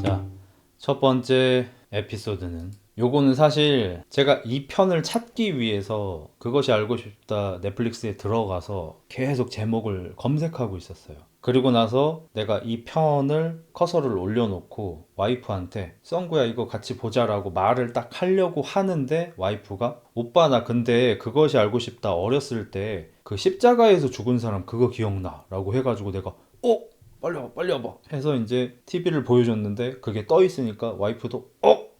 자, 첫 번째 에피소드는 요거는 사실 제가 이 편을 찾기 위해서 그것이 알고 싶다 넷플릭스에 들어가서 계속 제목을 검색하고 있었어요. 그리고 나서 내가 이 편을 커서를 올려놓고 와이프한테 썬구야 이거 같이 보자라고 말을 딱 하려고 하는데 와이프가 오빠 나 근데 그것이 알고 싶다 어렸을 때 그 십자가에서 죽은 사람 그거 기억나 라고 해가지고 내가 빨리 와봐 빨리 와봐 해서 이제 TV를 보여줬는데 그게 떠 있으니까 와이프도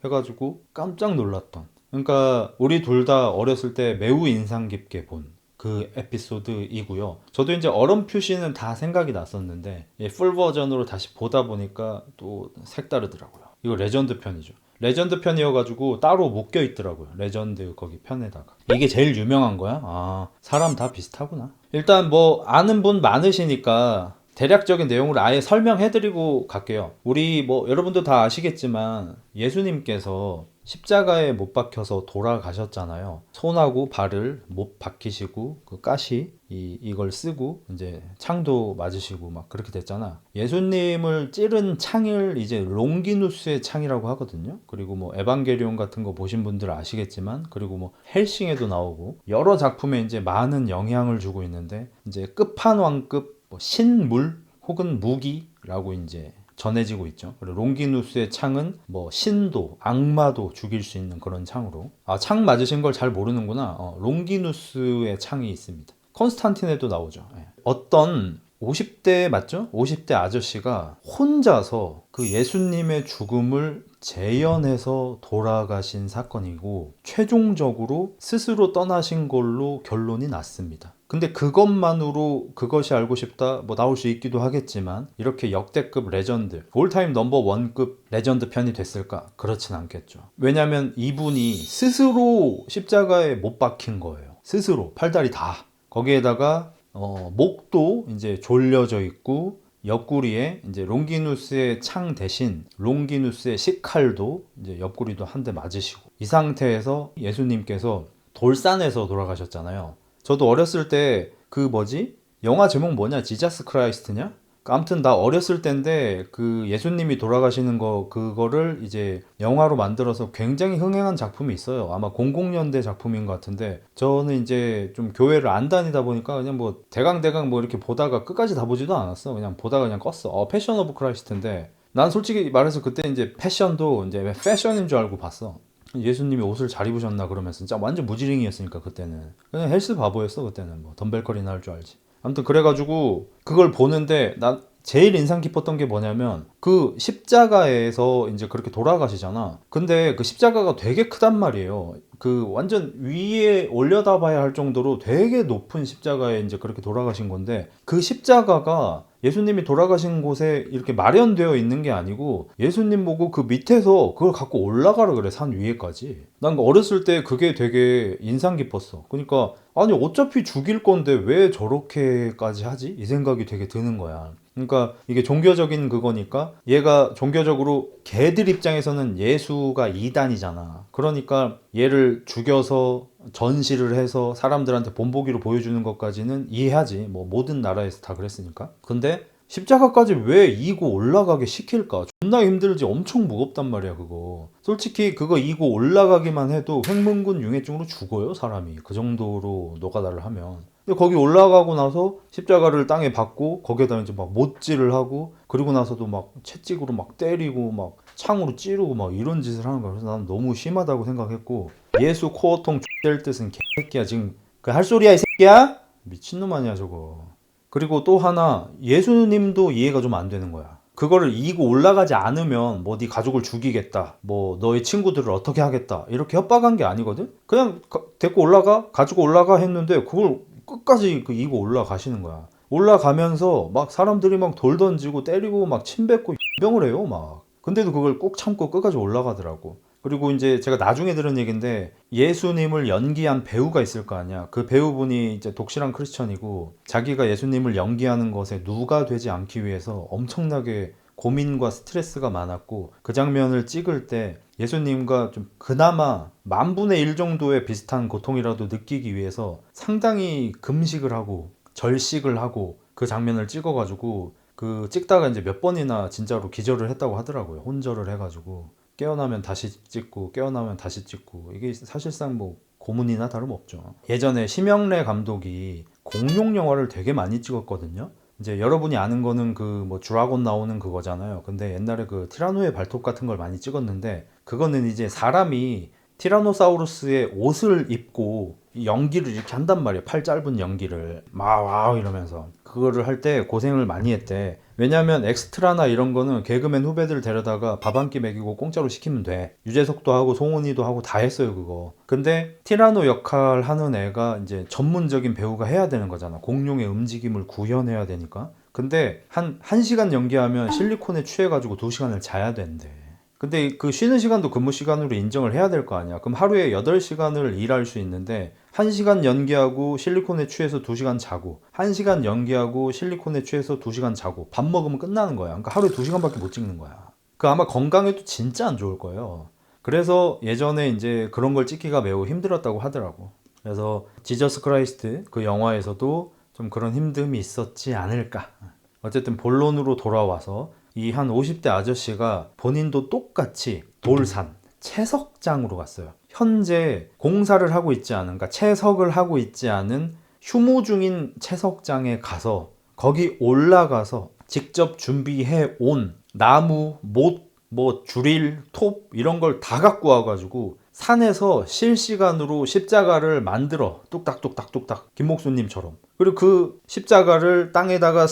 해가지고 깜짝 놀랐던, 그러니까 우리 둘 다 어렸을 때 매우 인상 깊게 본 그 에피소드이고요. 저도 이제 얼음 표시는 다 생각이 났었는데 풀 버전으로 다시 보다 보니까 또 색다르더라고요. 이거 레전드 편이죠. 레전드 편이어가지고 따로 묶여 있더라고요. 레전드 거기 편에다가. 이게 제일 유명한 거야? 아, 사람 다 비슷하구나. 일단 뭐 아는 분 많으시니까 대략적인 내용을 아예 설명해드리고 갈게요. 우리 뭐 여러분도 다 아시겠지만 예수님께서 십자가에 못 박혀서 돌아가셨잖아요. 손하고 발을 못 박히시고 그 가시 이걸 쓰고 이제 창도 맞으시고 막 그렇게 됐잖아. 예수님을 찌른 창을 이제 롱기누스의 창이라고 하거든요. 그리고 뭐 에반게리온 같은 거 보신 분들 아시겠지만, 그리고 뭐 헬싱에도 나오고 여러 작품에 이제 많은 영향을 주고 있는데, 이제 끝판왕급 뭐 신물 혹은 무기라고 이제 전해지고 있죠. 그리고 롱기누스의 창은 뭐 신도, 악마도 죽일 수 있는 그런 창으로. 아, 창 맞으신 걸 잘 모르는구나. 롱기누스의 창이 있습니다. 컨스탄틴에도 나오죠. 예. 어떤 50대 맞죠? 50대 아저씨가 혼자서 그 예수님의 죽음을 재현해서 돌아가신 사건이고, 최종적으로 스스로 떠나신 걸로 결론이 났습니다. 근데 그것만으로 그것이 알고 싶다 뭐 나올 수 있기도 하겠지만, 이렇게 역대급 레전드, 올타임 넘버 원급 레전드 편이 됐을까? 그렇진 않겠죠. 왜냐면 이분이 스스로 십자가에 못 박힌 거예요. 스스로 팔다리 다. 거기에다가 목도 이제 졸려져 있고, 옆구리에 이제 롱기누스의 창 대신 롱기누스의 식칼도 이제 옆구리도 한 대 맞으시고, 이 상태에서 예수님께서 돌산에서 돌아가셨잖아요. 저도 어렸을 때 그 뭐지? 영화 제목 뭐냐? 지자스 크라이스트냐? 아무튼 나 어렸을 때인데 그 예수님이 돌아가시는 거 그거를 이제 영화로 만들어서 굉장히 흥행한 작품이 있어요. 아마 00년대 작품인 것 같은데, 저는 이제 좀 교회를 안 다니다 보니까 그냥 뭐 대강대강 뭐 이렇게 보다가 끝까지 다 보지도 않았어. 그냥 보다가 그냥 껐어. 패션 오브 크라이스트인데 난 솔직히 말해서 그때 이제 패션도 이제 패션인 줄 알고 봤어. 예수님이 옷을 잘 입으셨나 그러면서 진짜 완전 무지랭이였으니까 그때는 그냥 헬스 바보였어. 그때는 뭐 덤벨거리나 할 줄 알지. 아무튼 그래가지고 그걸 보는데 난 제일 인상 깊었던 게 뭐냐면, 그 십자가에서 이제 그렇게 돌아가시잖아. 근데 그 십자가가 되게 크단 말이에요. 그 완전 위에 올려다 봐야 할 정도로 되게 높은 십자가에 이제 그렇게 돌아가신 건데, 그 십자가가 예수님이 돌아가신 곳에 이렇게 마련되어 있는 게 아니고 예수님 보고 그 밑에서 그걸 갖고 올라가라 그래, 산 위에까지. 난 어렸을 때 그게 되게 인상 깊었어. 그러니까 아니 어차피 죽일 건데 왜 저렇게까지 하지? 이 생각이 되게 드는 거야. 그러니까 이게 종교적인 그거니까, 얘가 종교적으로 걔들 입장에서는 예수가 이단이잖아. 그러니까 얘를 죽여서 전시를 해서 사람들한테 본보기로 보여주는 것까지는 이해하지. 뭐 모든 나라에서 다 그랬으니까. 근데 십자가까지 왜 이고 올라가게 시킬까? 존나 힘들지. 엄청 무겁단 말이야 그거. 솔직히 그거 이고 올라가기만 해도 횡문군 융해증으로 죽어요 사람이. 그 정도로 노가다를 하면. 근데 거기 올라가고 나서 십자가를 땅에 박고 거기에다 이제 막 못질을 하고, 그리고 나서도 막 채찍으로 막 때리고 막 창으로 찌르고 막 이런 짓을 하는 거야. 그래서 난 너무 심하다고 생각했고, 예수 코어통 X될 뜻은 개새끼야 지금 그 할 소리야 이 새끼야? 미친놈 아니야 저거. 그리고 또 하나, 예수님도 이해가 좀 안 되는 거야. 그거를 이기고 올라가지 않으면 뭐 네 가족을 죽이겠다, 뭐 너의 친구들을 어떻게 하겠다 이렇게 협박한 게 아니거든. 그냥 데리고 올라가 가지고 올라가 했는데 그걸 끝까지 그 이고 올라가시는 거야. 올라가면서 막 사람들이 막 돌 던지고 때리고 막 침 뱉고 병을 해요 막. 근데도 그걸 꼭 참고 끝까지 올라가더라고. 그리고 이제 제가 나중에 들은 얘기인데, 예수님을 연기한 배우가 있을 거 아니야. 그 배우분이 이제 독실한 크리스천이고, 자기가 예수님을 연기하는 것에 누가 되지 않기 위해서 엄청나게 고민과 스트레스가 많았고, 그 장면을 찍을 때 예수님과 좀 그나마 10,000분의 1 정도의 비슷한 고통이라도 느끼기 위해서 상당히 금식을 하고 절식을 하고 그 장면을 찍어가지고 그 찍다가 이제 몇 번이나 진짜로 기절을 했다고 하더라고요. 혼절을 해가지고 깨어나면 다시 찍고 깨어나면 다시 찍고 이게 사실상 뭐 고문이나 다름없죠. 예전에 심영래 감독이 공룡 영화를 되게 많이 찍었거든요. 이제 여러분이 아는 거는 그 뭐 드라곤 나오는 그거잖아요. 근데 옛날에 그 티라노의 발톱 같은 걸 많이 찍었는데 그거는 이제 사람이 티라노사우루스의 옷을 입고 연기를 이렇게 한단 말이에요. 팔 짧은 연기를 막 와우 이러면서 그거를 할 때 고생을 많이 했대. 왜냐면 엑스트라나 이런 거는 개그맨 후배들 데려다가 밥 한 끼 먹이고 공짜로 시키면 돼. 유재석도 하고 송은이도 하고 다 했어요 그거. 근데 티라노 역할 하는 애가 이제 전문적인 배우가 해야 되는 거잖아. 공룡의 움직임을 구현해야 되니까. 근데 한 1시간 연기하면 실리콘에 취해가지고 2시간을 자야 된대. 근데 그 쉬는 시간도 근무 시간으로 인정을 해야 될 거 아니야. 그럼 하루에 8시간을 일할 수 있는데 1시간 연기하고 실리콘에 취해서 2시간 자고 1시간 연기하고 실리콘에 취해서 2시간 자고 밥 먹으면 끝나는 거야. 그러니까 하루에 2시간밖에 못 찍는 거야. 그 아마 건강에도 진짜 안 좋을 거예요. 그래서 예전에 이제 그런 걸 찍기가 매우 힘들었다고 하더라고. 그래서 지저스 크라이스트 그 영화에서도 좀 그런 힘듦이 있었지 않을까. 어쨌든 본론으로 돌아와서 이 한 50대 아저씨가 본인도 똑같이 돌산 채석장으로 갔어요. 현재 공사를 하고 있지 않은, 그러니까 채석을 하고 있지 않은 휴무 중인 채석장에 가서 거기 올라가서 직접 준비해 온 나무, 못, 뭐 줄일, 톱 이런 걸 다 갖고 와가지고 산에서 실시간으로 십자가를 만들어 뚝딱뚝딱뚝딱 김목수님처럼. 그리고 그 십자가를 땅에다가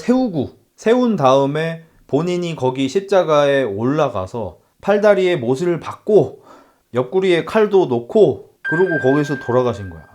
세운 다음에 본인이 거기 십자가에 올라가서 팔다리에 못을 박고 옆구리에 칼도 놓고 그러고 거기서 돌아가신 거야.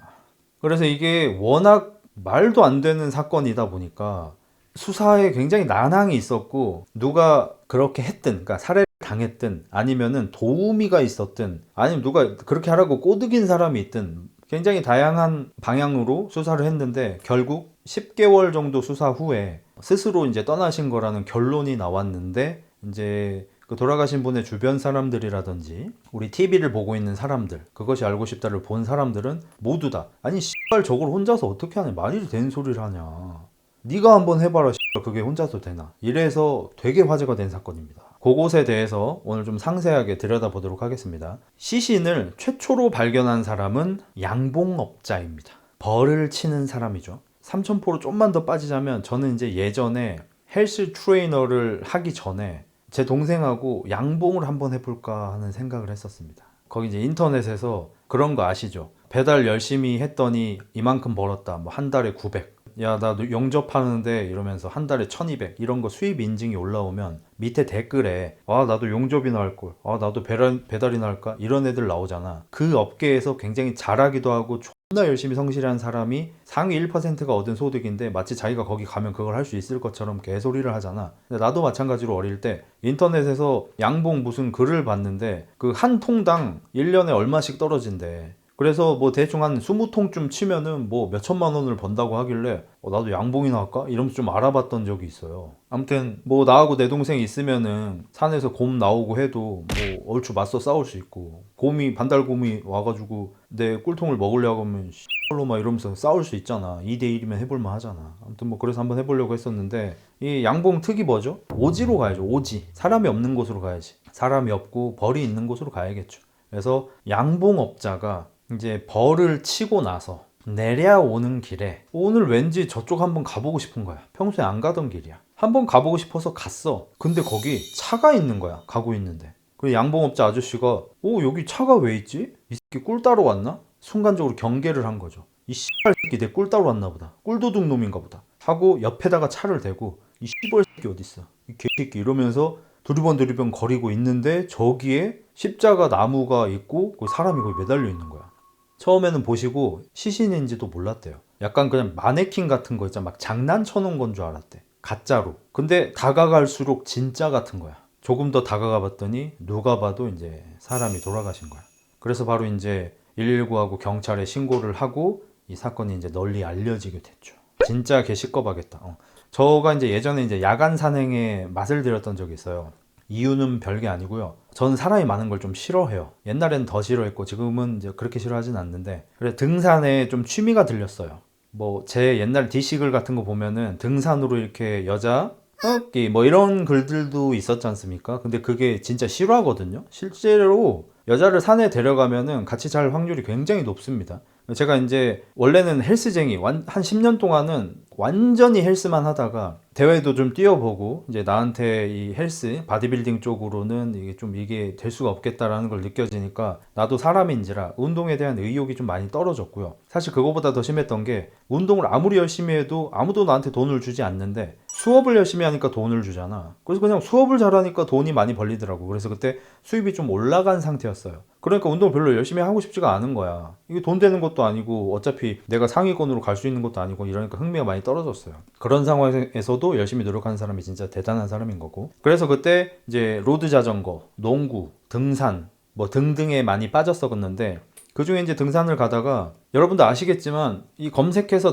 그래서 이게 워낙 말도 안 되는 사건이다 보니까 수사에 굉장히 난항이 있었고 누가 그렇게 했든 그러니까 살해를 당했든 아니면은 도우미가 있었든 아니면 누가 그렇게 하라고 꼬드긴 사람이 있든 굉장히 다양한 방향으로 수사를 했는데 결국 10개월 정도 수사 후에 스스로 이제 떠나신 거라는 결론이 나왔는데 이제 그 돌아가신 분의 주변 사람들이라든지 우리 TV를 보고 있는 사람들 그것이 알고 싶다를 본 사람들은 모두 다 아니 씨발 저걸 혼자서 어떻게 하냐 말이 되는 소리를 하냐 네가 한번 해봐라 씨발 그게 혼자서 되나 이래서 되게 화제가 된 사건입니다. 그것에 대해서 오늘 좀 상세하게 들여다보도록 하겠습니다. 시신을 최초로 발견한 사람은 양봉업자입니다. 벌을 치는 사람이죠. 삼천포로 좀만 더 빠지자면 저는 이제 예전에 헬스 트레이너를 하기 전에 제 동생하고 양봉을 한번 해볼까 하는 생각을 했었습니다. 거기 이제 인터넷에서 그런 거 아시죠? 배달 열심히 했더니 이만큼 벌었다. 뭐 한 달에 900. 야, 나도 용접하는데 이러면서 한 달에 1200 이런 거 수입 인증이 올라오면 밑에 댓글에 아 나도 용접이나 할걸 아 나도 배달이나 할까 이런 애들 나오잖아. 그 업계에서 굉장히 잘하기도 하고 존나 열심히 성실한 사람이 상위 1%가 얻은 소득인데 마치 자기가 거기 가면 그걸 할 수 있을 것처럼 개소리를 하잖아. 근데 나도 마찬가지로 어릴 때 인터넷에서 양봉 무슨 글을 봤는데 그 한 통당 1년에 얼마씩 떨어진대. 그래서 뭐 대충 한 20통쯤 치면은 뭐 몇천만 원을 번다고 하길래 나도 양봉이나 할까? 이러면서 좀 알아봤던 적이 있어요. 아무튼 뭐 나하고 내 동생 있으면은 산에서 곰 나오고 해도 뭐 얼추 맞서 싸울 수 있고 곰이 반달곰이 와가지고 내 꿀통을 먹으려고 하면 씨발로 막 이러면서 싸울 수 있잖아. 2대1이면 해볼만 하잖아. 아무튼 뭐 그래서 한번 해보려고 했었는데 이 양봉 특이 뭐죠? 오지로 가야죠. 오지. 사람이 없는 곳으로 가야지. 사람이 없고 벌이 있는 곳으로 가야겠죠. 그래서 양봉업자가 이제 벌을 치고 나서 내려오는 길에 오늘 왠지 저쪽 한번 가보고 싶은 거야. 평소에 안 가던 길이야. 한번 가보고 싶어서 갔어. 근데 거기 차가 있는 거야. 가고 있는데. 그 양봉업자 아저씨가 여기 차가 왜 있지? 이 새끼 꿀 따러 왔나? 순간적으로 경계를 한 거죠. 이 씨발 새끼 내 꿀 따러 왔나 보다. 꿀도둑 놈인가 보다. 하고 옆에다가 차를 대고 이 씨발 새끼 어딨어? 이 개새끼 이러면서 두리번 거리고 있는데 저기에 십자가 나무가 있고 그 사람이 거기 매달려 있는 거야. 처음에는 보시고 시신인지도 몰랐대요. 약간 그냥 마네킹 같은 거 있잖아. 막 장난쳐 놓은 건 줄 알았대. 가짜로. 근데 다가갈수록 진짜 같은 거야. 조금 더 다가가 봤더니 누가 봐도 이제 사람이 돌아가신 거야. 그래서 바로 이제 119하고 경찰에 신고를 하고 이 사건이 이제 널리 알려지게 됐죠. 진짜 개 시꺼바겠다. 저가 이제 예전에 이제 야간 산행에 맛을 들였던 적이 있어요. 이유는 별게 아니고요. 저는 사람이 많은 걸 좀 싫어해요. 옛날에는 더 싫어했고 지금은 이제 그렇게 싫어하진 않는데 그래 등산에 좀 취미가 들렸어요. 뭐 제 옛날 DC글 같은 거 보면은 등산으로 이렇게 여자 뭐 이런 글들도 있었지 않습니까? 근데 그게 진짜 실화거든요. 실제로 여자를 산에 데려가면은 같이 잘 확률이 굉장히 높습니다. 제가 이제 원래는 헬스쟁이 한 10년 동안은 완전히 헬스만 하다가 대회도 좀 뛰어보고 이제 나한테 이 헬스 바디빌딩 쪽으로는 이게 될 수가 없겠다라는 걸 느껴지니까 나도 사람인지라 운동에 대한 의욕이 좀 많이 떨어졌고요. 사실 그거보다 더 심했던 게 운동을 아무리 열심히 해도 아무도 나한테 돈을 주지 않는데 수업을 열심히 하니까 돈을 주잖아. 그래서 그냥 수업을 잘하니까 돈이 많이 벌리더라고. 그래서 그때 수입이 좀 올라간 상태였어요. 그러니까 운동 별로 열심히 하고 싶지가 않은 거야. 이게 돈 되는 것도 아니고 어차피 내가 상위권으로 갈 수 있는 것도 아니고 이러니까 흥미가 많이 떨어졌어요. 그런 상황에서도 열심히 노력하는 사람이 진짜 대단한 사람인 거고. 그래서 그때 이제 로드 자전거, 농구, 등산 뭐 등등에 많이 빠졌었는데 그 중에 이제 등산을 가다가 여러분도 아시겠지만 이 검색해서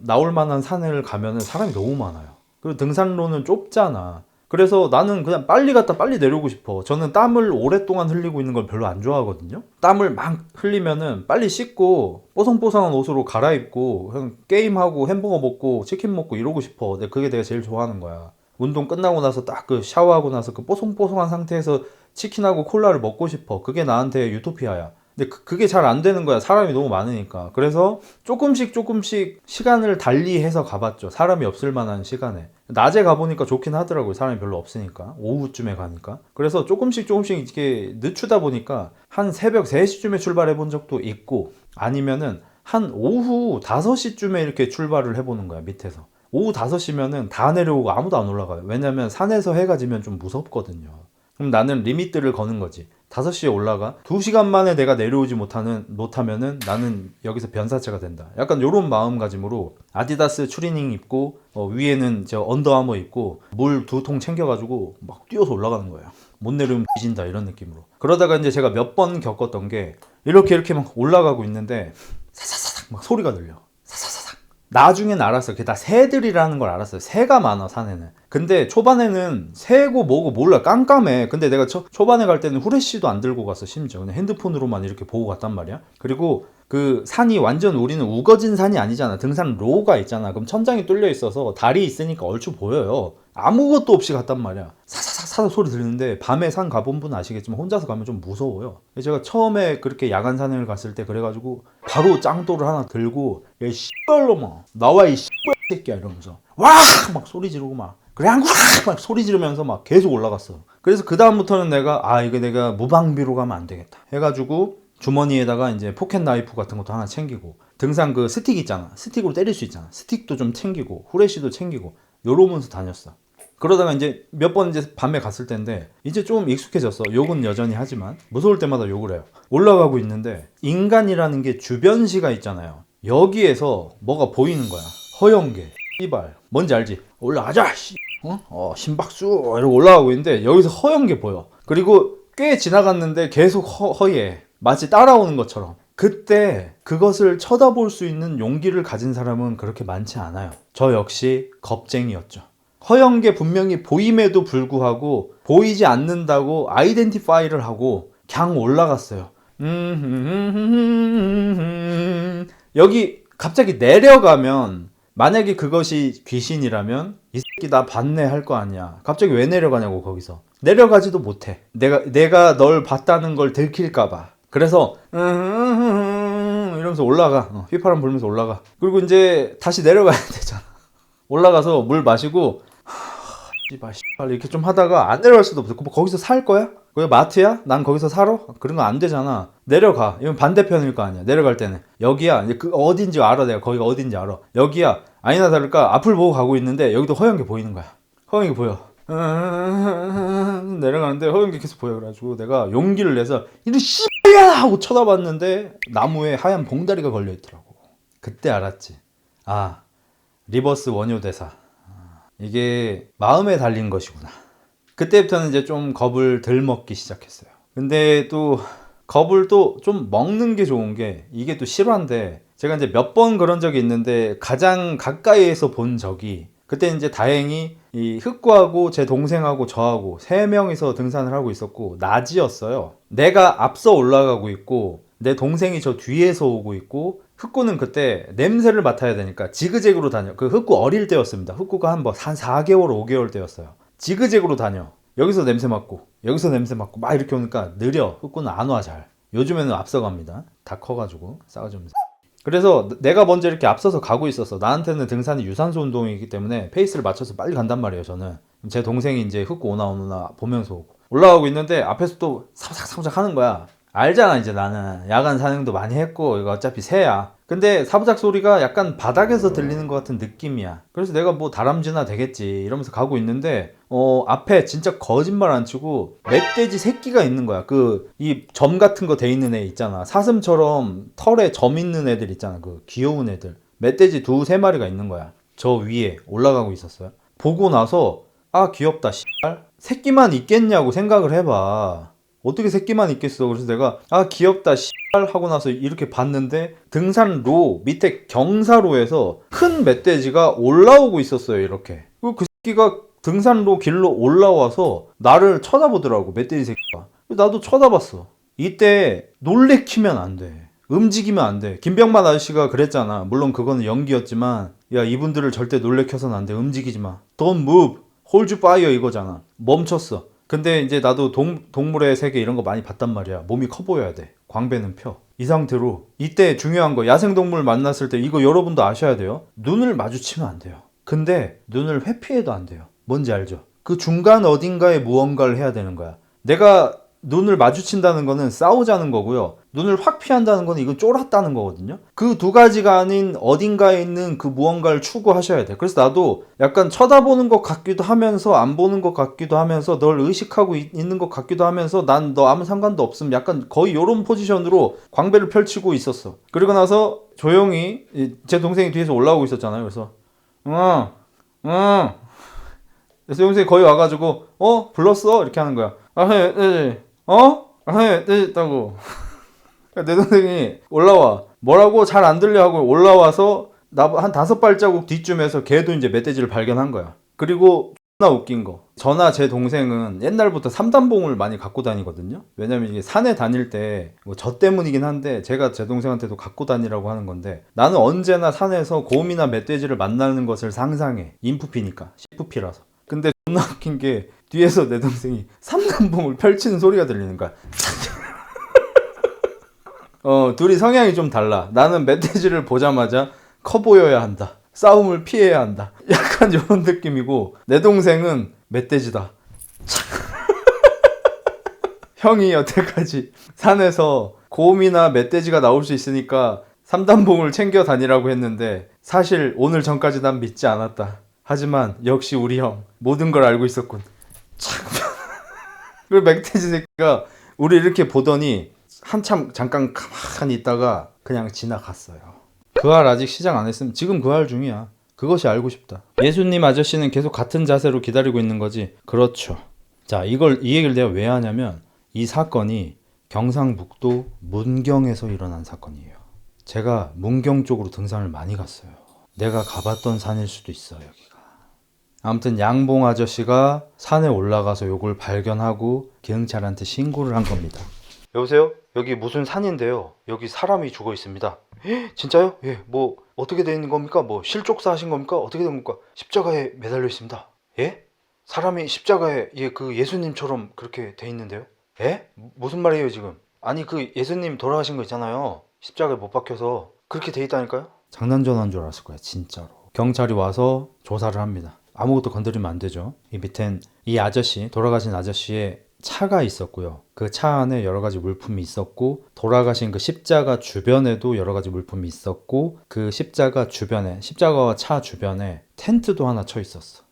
나올 만한 산을 가면은 사람이 너무 많아요. 그리고 등산로는 좁잖아. 그래서 나는 그냥 빨리 갔다 빨리 내려오고 싶어. 저는 땀을 오랫동안 흘리고 있는 걸 별로 안 좋아하거든요. 땀을 막 흘리면은 빨리 씻고 뽀송뽀송한 옷으로 갈아입고 그냥 게임하고 햄버거 먹고 치킨 먹고 이러고 싶어. 근데 그게 내가 제일 좋아하는 거야. 운동 끝나고 나서 딱 그 샤워하고 나서 그 뽀송뽀송한 상태에서 치킨하고 콜라를 먹고 싶어. 그게 나한테 유토피아야. 근데 그게 잘 안 되는 거야. 사람이 너무 많으니까. 그래서 조금씩 시간을 달리해서 가봤죠. 사람이 없을 만한 시간에. 낮에 가보니까 좋긴 하더라고요. 사람이 별로 없으니까. 오후쯤에 가니까. 그래서 조금씩 이렇게 늦추다 보니까 한 새벽 3시쯤에 출발해 본 적도 있고 아니면은 한 오후 5시쯤에 이렇게 출발을 해보는 거야. 밑에서. 오후 5시면은 다 내려오고 아무도 안 올라가요. 왜냐면 산에서 해가 지면 좀 무섭거든요. 그럼 나는 리미트를 거는 거지. 5시에 올라가 2시간 만에 내가 내려오지 못하면은 나는 여기서 변사체가 된다. 약간 요런 마음가짐으로 아디다스 추리닝 입고 위에는 저 언더아머 입고 물 2통 챙겨가지고 막 뛰어서 올라가는 거예요. 못 내려오면 뒤진다 이런 느낌으로. 그러다가 이제 제가 몇 번 겪었던 게 이렇게 막 올라가고 있는데 사사사삭 막 소리가 들려. 사사사삭. 나중엔 알았어요. 그게 다 새들이라는 걸 알았어요. 새가 많아 산에는. 근데 초반에는 새고 뭐고 몰라. 깜깜해. 근데 내가 초반에 갈 때는 후레쉬도 안 들고 갔어. 심지어 그냥 핸드폰으로만 이렇게 보고 갔단 말이야. 그리고 그 산이 완전 우리는 우거진 산이 아니잖아. 등산로가 있잖아. 그럼 천장이 뚫려 있어서 달이 있으니까 얼추 보여요. 아무것도 없이 갔단 말이야. 사사사사 소리 들리는데 밤에 산 가본 분은 아시겠지만 혼자서 가면 좀 무서워요. 제가 처음에 그렇게 야간 산행을 갔을 때 그래가지고 바로 짱돌을 하나 들고 야 씨발놈아 나와 이 씨발 새끼야 이러면서 와 막 소리 지르고 막 그래 막 소리 지르면서 막 계속 올라갔어. 그래서 그 다음부터는 이거 내가 무방비로 가면 안 되겠다 해가지고 주머니에다가 이제 포켓 나이프 같은 것도 하나 챙기고 등산 그 스틱 있잖아. 스틱으로 때릴 수 있잖아. 스틱도 좀 챙기고 후레쉬도 챙기고 요러면서 다녔어. 그러다가 이제 몇 번 이제 밤에 갔을 텐데 이제 좀 익숙해졌어. 욕은 여전히 하지만 무서울 때마다 욕을 해요. 올라가고 있는데 인간이라는 게 주변시가 있잖아요. 여기에서 뭐가 보이는 거야. 허연계 씨발 뭔지 알지? 올라가자 씨. 심박수 이러고 올라가고 있는데 여기서 허연계 보여. 그리고 꽤 지나갔는데 계속 허예. 마치 따라오는 것처럼. 그때 그것을 쳐다볼 수 있는 용기를 가진 사람은 그렇게 많지 않아요. 저 역시 겁쟁이였죠. 허연 게 분명히 보임에도 불구하고 보이지 않는다고 아이덴티파이를 하고 그냥 올라갔어요. 여기 갑자기 내려가면 만약에 그것이 귀신이라면 이 새끼 나 봤네 할 거 아니야. 갑자기 왜 내려가냐고 거기서. 내려가지도 못해. 내가 널 봤다는 걸 들킬까봐. 그래서 이러면서 올라가. 휘파람 불면서 올라가. 그리고 이제 다시 내려가야 되잖아. 올라가서 물 마시고 씨발 이렇게 좀 하다가 안 내려갈 수도 없어. 거기서 살 거야? 거기 마트야? 난 거기서 살아? 그런 거 안 되잖아. 내려가. 이건 반대편일 거 아니야. 내려갈 때는 여기야. 이제 그 어딘지 알아. 내가 거기가 어딘지 알아. 여기야. 아니나 다를까 앞을 보고 가고 있는데 여기도 허연 게 보이는 거야. 허연 게 보여. 내려가는데 허연 게 계속 보여. 그래가지고 내가 용기를 내서 이리 씨발야 하고 쳐다봤는데 나무에 하얀 봉다리가 걸려 있더라고. 그때 알았지. 아, 리버스 원효대사. 이게 마음에 달린 것이구나. 그때부터는 이제 좀 겁을 덜 먹기 시작했어요. 근데 또 겁을 또 좀 먹는 게 좋은 게 이게 또 실화인데 제가 이제 몇 번 그런 적이 있는데 가장 가까이에서 본 적이 그때 이제 다행히 이 흑구하고 제 동생하고 저하고 3명이서 등산을 하고 있었고 낮이었어요. 내가 앞서 올라가고 있고 내 동생이 저 뒤에서 오고 있고, 흑구는 그때 냄새를 맡아야 되니까 지그재그로 다녀. 그 흑구 어릴 때였습니다. 흑구가 한 4개월 5개월 때였어요. 지그재그로 다녀. 여기서 냄새 맡고 여기서 냄새 맡고 막 이렇게 오니까 느려. 흑구는 안 와 잘. 요즘에는 앞서갑니다. 다 커가지고 싸워주면서. 그래서 내가 먼저 이렇게 앞서서 가고 있었어. 나한테는 등산이 유산소 운동이기 때문에 페이스를 맞춰서 빨리 간단 말이에요. 저는 제 동생이 이제 흑구 오나 보면서 오고 올라가고 있는데 앞에서 또 사부작사부작 하는 거야. 알잖아 이제 나는 야간 산행도 많이 했고 이거 어차피 새야. 근데 사부작 소리가 약간 바닥에서 들리는 것 같은 느낌이야. 그래서 내가 뭐 다람쥐나 되겠지 이러면서 가고 있는데 앞에 진짜 거짓말 안 치고 멧돼지 새끼가 있는 거야. 그 이 점 같은 거 돼 있는 애 있잖아. 사슴처럼 털에 점 있는 애들 있잖아. 그 귀여운 애들. 멧돼지 2-3마리가 있는 거야. 저 위에 올라가고 있었어요. 보고 나서 아 귀엽다 씨발. 새끼만 있겠냐고 생각을 해봐. 어떻게 새끼만 있겠어. 그래서 내가 아 귀엽다 씨발 하고 나서 이렇게 봤는데 등산로 밑에 경사로에서 큰 멧돼지가 올라오고 있었어요. 이렇게. 그 새끼가 등산로 길로 올라와서 나를 쳐다보더라고. 멧돼지 새끼가. 나도 쳐다봤어. 이때 놀래키면 안 돼. 움직이면 안 돼. 김병만 아저씨가 그랬잖아. 물론 그거는 연기였지만 야 이분들을 절대 놀래켜서는 안 돼. 움직이지 마. Don't move. Hold your fire 이거잖아. 멈췄어. 근데 이제 나도 동물의 세계 이런 거 많이 봤단 말이야. 몸이 커 보여야 돼. 광배는 펴. 이 상태로 이때 중요한 거 야생동물 만났을 때 이거 여러분도 아셔야 돼요. 눈을 마주치면 안 돼요. 근데 눈을 회피해도 안 돼요. 뭔지 알죠? 그 중간 어딘가에 무언가를 해야 되는 거야. 내가 눈을 마주친다는 거는 싸우자는 거고요. 눈을 확 피한다는 거는 이거 쫄았다는 거거든요. 그 두 가지가 아닌 어딘가에 있는 그 무언가를 추구하셔야 돼. 그래서 나도 약간 쳐다보는 것 같기도 하면서 안 보는 것 같기도 하면서 널 의식하고 있는 것 같기도 하면서 난 너 아무 상관도 없음. 약간 거의 요런 포지션으로 광배를 펼치고 있었어. 그리고 나서 조용히 제 동생이 뒤에서 올라오고 있었잖아요. 그래서 그래서 동생이 거의 와가지고 불렀어? 이렇게 하는 거야. 네. 네, 있다고. 내 동생이 올라와. 뭐라고 잘 안 들려 하고 올라와서 나 한 5발자국 뒤쯤에서 걔도 이제 멧돼지를 발견한 거야. 그리고 존나 웃긴 거. 저나 제 동생은 옛날부터 삼단봉을 많이 갖고 다니거든요. 왜냐면 이게 산에 다닐 때 뭐 저 때문이긴 한데 제가 제 동생한테도 갖고 다니라고 하는 건데 나는 언제나 산에서 곰이나 멧돼지를 만나는 것을 상상해. 인프피니까. CFP라서. 근데 존나 웃긴 게 뒤에서 내 동생이 삼단봉을 펼치는 소리가 들리는 거야. 둘이 성향이 좀 달라. 나는 멧돼지를 보자마자 커 보여야 한다. 싸움을 피해야 한다. 약간 이런 느낌이고 내 동생은 멧돼지다. 형이 여태까지 산에서 곰이나 멧돼지가 나올 수 있으니까 삼단봉을 챙겨 다니라고 했는데 사실 오늘 전까지 난 믿지 않았다. 하지만 역시 우리 형 모든 걸 알고 있었군. 그리고 멧돼지 새끼가 우리 이렇게 보더니 한참 잠깐 가만히 있다가 그냥 지나갔어요. 그 알 아직 시작 안 했으면 지금 그 알 중이야. 그것이 알고 싶다. 예수님 아저씨는 계속 같은 자세로 기다리고 있는 거지. 그렇죠. 자, 이 얘기를 내가 왜 하냐면 이 사건이 경상북도 문경에서 일어난 사건이에요. 제가 문경 쪽으로 등산을 많이 갔어요. 내가 가봤던 산일 수도 있어 여기가. 아무튼 양봉 아저씨가 산에 올라가서 요걸 발견하고 경찰한테 신고를 한 겁니다. 여보세요? 여기 무슨 산인데요. 여기 사람이 죽어 있습니다. 진짜요? 예, 뭐 어떻게 되는 겁니까? 뭐 실족사 하신 겁니까? 어떻게 된 겁니까? 십자가에 매달려 있습니다. 예? 사람이 십자가에 그 예수님처럼 그렇게 돼 있는데요? 예? 무슨 말이에요 지금? 아니 그 예수님 돌아가신 거 있잖아요. 십자가에 못 박혀서 그렇게 돼 있다니까요? 장난 전화인 줄 알았을 거야 진짜로. 경찰이 와서 조사를 합니다. 아무것도 건드리면 안 되죠. 이 밑엔 이 아저씨, 돌아가신 아저씨의 차가 있었고요. 그 차 안에 여러 가지 물품이 있었고 돌아가신 그 십자가 주변에도 여러 가지 물품이 있었고 그 십자가 주변에 십자가와 차 주변에 텐트도 하나 쳐 있었어.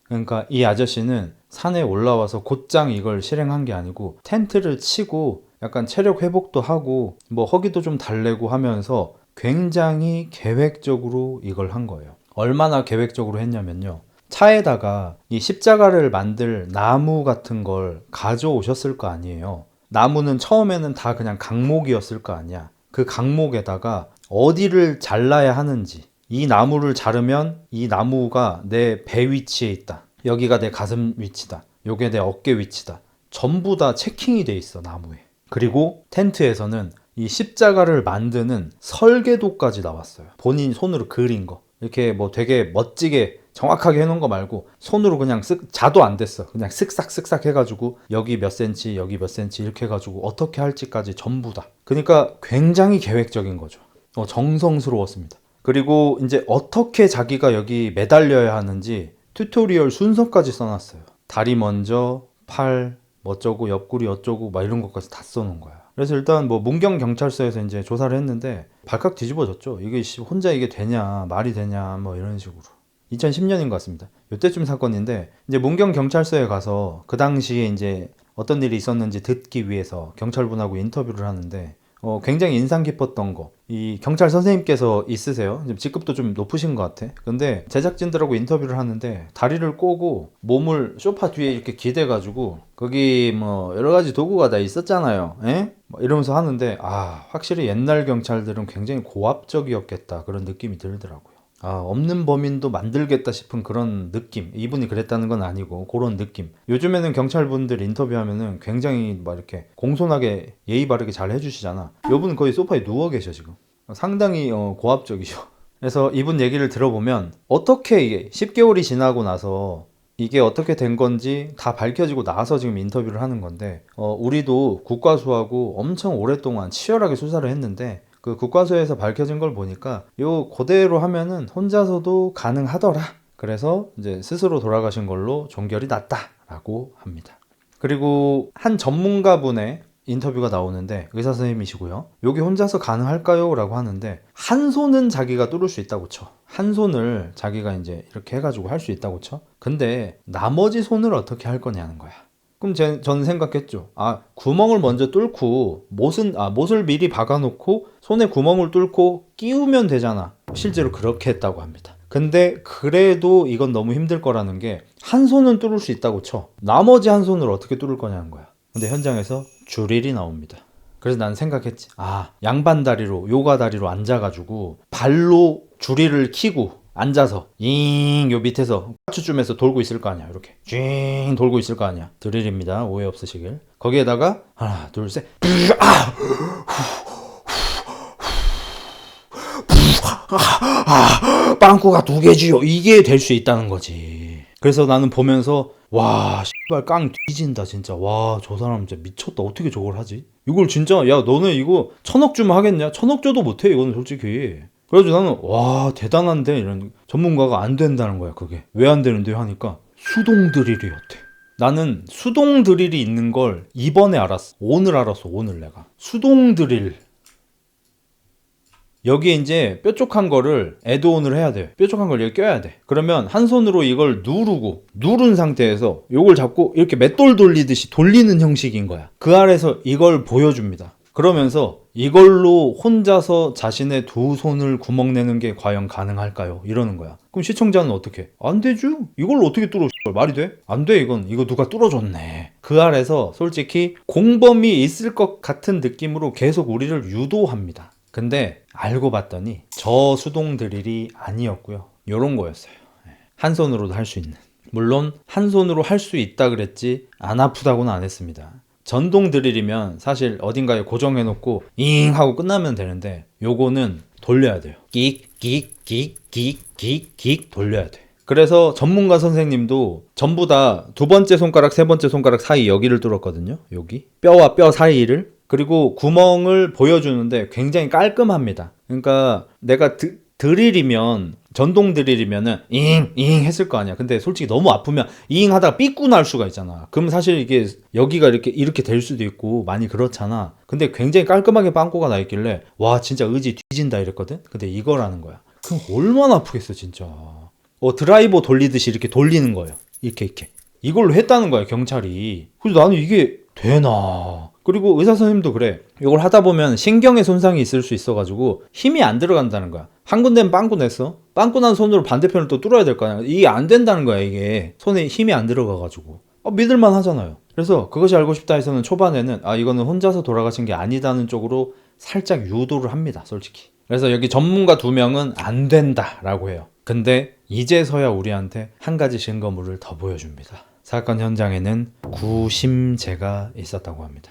그러니까 이 아저씨는 산에 올라와서 곧장 이걸 실행한 게 아니고 텐트를 치고 약간 체력 회복도 하고 뭐 허기도 좀 달래고 하면서 굉장히 계획적으로 이걸 한 거예요. 얼마나 계획적으로 했냐면요. 차에다가 이 십자가를 만들 나무 같은 걸 가져오셨을 거 아니에요. 나무는 처음에는 다 그냥 강목이었을 거 아니야. 그 강목에다가 어디를 잘라야 하는지, 이 나무를 자르면 이 나무가 내 배 위치에 있다. 여기가 내 가슴 위치다. 요게 내 어깨 위치다. 전부 다 체킹이 돼 있어 나무에. 그리고 텐트에서는 이 십자가를 만드는 설계도까지 나왔어요. 본인 손으로 그린 거. 이렇게 뭐 되게 멋지게 정확하게 해놓은 거 말고 손으로 그냥 자도 안 됐어. 그냥 쓱싹쓱싹 해가지고 여기 몇 센치 여기 몇 센치 이렇게 해가지고 어떻게 할지까지 전부 다. 그러니까 굉장히 계획적인 거죠. 정성스러웠습니다. 그리고 이제 어떻게 자기가 여기 매달려야 하는지 튜토리얼 순서까지 써놨어요. 다리 먼저, 팔 어쩌고, 옆구리 어쩌고 막 이런 것까지 다 써놓은 거야. 그래서 일단 뭐 문경 경찰서에서 이제 조사를 했는데 발칵 뒤집어졌죠. 이게 혼자 이게 되냐, 말이 되냐, 뭐 이런 식으로. 2010년인 것 같습니다. 이때쯤 사건인데 이제 문경 경찰서에 가서 그 당시에 이제 어떤 일이 있었는지 듣기 위해서 경찰분하고 인터뷰를 하는데 굉장히 인상 깊었던 거. 이 경찰 선생님께서 있으세요. 직급도 좀 높으신 것 같아. 근데 제작진들하고 인터뷰를 하는데 다리를 꼬고 몸을 소파 뒤에 이렇게 기대가지고 거기 뭐 여러 가지 도구가 다 있었잖아요. 에? 뭐 이러면서 하는데 확실히 옛날 경찰들은 굉장히 고압적이었겠다 그런 느낌이 들더라고요. 없는 범인도 만들겠다 싶은 그런 느낌. 이분이 그랬다는 건 아니고 그런 느낌. 요즘에는 경찰분들 인터뷰하면은 굉장히 막 이렇게 공손하게 예의 바르게 잘 해주시잖아. 이분은 거의 소파에 누워 계셔 지금. 상당히 고압적이죠. 그래서 이분 얘기를 들어보면 어떻게 이게 10개월이 지나고 나서 이게 어떻게 된 건지 다 밝혀지고 나서 지금 인터뷰를 하는 건데 우리도 국과수하고 엄청 오랫동안 치열하게 수사를 했는데 그 국과수에서 밝혀진 걸 보니까 요 그대로 하면은 혼자서도 가능하더라. 그래서 이제 스스로 돌아가신 걸로 종결이 났다라고 합니다. 그리고 한 전문가분의 인터뷰가 나오는데 의사 선생님이시고요. 여기 혼자서 가능할까요? 라고 하는데 한 손은 자기가 뚫을 수 있다고 쳐. 한 손을 자기가 이제 이렇게 해가지고 할 수 있다고 쳐. 근데 나머지 손을 어떻게 할 거냐는 거야. 그럼 저는 생각했죠. 구멍을 먼저 뚫고 못을 미리 박아놓고 손에 구멍을 뚫고 끼우면 되잖아. 실제로 그렇게 했다고 합니다. 근데 그래도 이건 너무 힘들 거라는 게 한 손은 뚫을 수 있다고 쳐. 나머지 한 손을 어떻게 뚫을 거냐는 거야. 근데 현장에서 줄일이 나옵니다. 그래서 난 생각했지. 양반 다리로 요가 다리로 앉아가지고 발로 줄이를 켜고 앉아서 요 밑에서 까추쯤에서 돌고 있을 거 아니야. 이렇게 쥐 돌고 있을 거 아니야. 드릴입니다. 오해 없으시길. 거기에다가 하나 둘 셋 빵꾸가 2개지요. 이게 될 수 있다는 거지. 그래서 나는 보면서 와 씨발 깡 뒤진다 진짜. 와 저 사람 진짜 미쳤다. 어떻게 저걸 하지? 이걸 진짜 야 너네 이거 1000억 주면 하겠냐? 1000억 줘도 못해 이거는 솔직히. 그래가지고 나는 와 대단한데 이런 전문가가 안 된다는 거야. 그게 왜 안 되는데요 하니까 수동 드릴이었대. 나는 수동 드릴이 있는 걸 이번에 알았어. 오늘 알았어. 오늘 내가 수동 드릴. 여기에 이제 뾰족한 거를 애드온을 해야 돼. 뾰족한 걸 여기 껴야 돼. 그러면 한 손으로 이걸 누른 상태에서 이걸 잡고 이렇게 맷돌 돌리듯이 돌리는 형식인 거야. 그 아래서 이걸 보여줍니다. 그러면서 이걸로 혼자서 자신의 2손을 구멍 내는 게 과연 가능할까요? 이러는 거야. 그럼 시청자는 어떻게? 안 되죠? 이걸로 어떻게 뚫어? 말이 돼? 안 돼, 이거 누가 뚫어줬네. 그 아래서 솔직히 공범이 있을 것 같은 느낌으로 계속 우리를 유도합니다. 근데 알고 봤더니 저 수동 드릴이 아니었고요. 요런 거였어요. 한 손으로도 할 수 있는. 물론 한 손으로 할 수 있다 그랬지 안 아프다고는 안 했습니다. 전동 드릴이면 사실 어딘가에 고정해놓고 잉 하고 끝나면 되는데 요거는 돌려야 돼요. 끽 돌려야 돼. 그래서 전문가 선생님도 전부 다 2번째 손가락, 3번째 손가락 사이 여기를 뚫었거든요. 여기 뼈와 뼈 사이를. 그리고 구멍을 보여주는데 굉장히 깔끔합니다. 그러니까 내가 드릴이면 전동 드릴이면은 잉 했을 거 아니야. 근데 솔직히 너무 아프면 잉 하다가 삐꾸 날 수가 있잖아. 그럼 사실 이게 여기가 이렇게 될 수도 있고 많이 그렇잖아. 근데 굉장히 깔끔하게 빵꾸가 나 있길래 와 진짜 의지 뒤진다 이랬거든. 근데 이거라는 거야. 그럼 얼마나 아프겠어 진짜. 드라이버 돌리듯이 이렇게 돌리는 거예요. 이렇게 이걸로 했다는 거야 경찰이. 그래서 나는 이게 되나. 그리고 의사 선생님도 그래. 이걸 하다 보면 신경에 손상이 있을 수 있어가지고 힘이 안 들어간다는 거야. 한 군데는 빵꾸 냈어. 빵꾸 난 손으로 반대편을 또 뚫어야 될 거 아니야. 이게 안 된다는 거야 이게. 손에 힘이 안 들어가가지고. 믿을만 하잖아요. 그래서 그것이 알고 싶다 해서는 초반에는 이거는 혼자서 돌아가신 게 아니다는 쪽으로 살짝 유도를 합니다. 솔직히. 그래서 여기 전문가 2명은 안 된다라고 해요. 근데 이제서야 우리한테 한 가지 증거물을 더 보여줍니다. 사건 현장에는 구심제가 있었다고 합니다.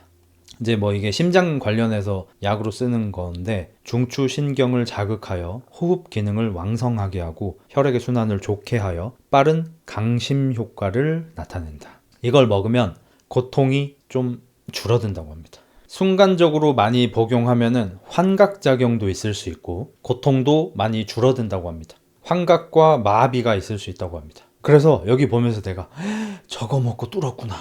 이제 뭐 이게 심장 관련해서 약으로 쓰는 건데 중추신경을 자극하여 호흡 기능을 왕성하게 하고 혈액의 순환을 좋게 하여 빠른 강심 효과를 나타낸다. 이걸 먹으면 고통이 좀 줄어든다고 합니다. 순간적으로 많이 복용하면은 환각작용도 있을 수 있고 고통도 많이 줄어든다고 합니다. 환각과 마비가 있을 수 있다고 합니다. 그래서 여기 보면서 내가 저거 먹고 뚫었구나.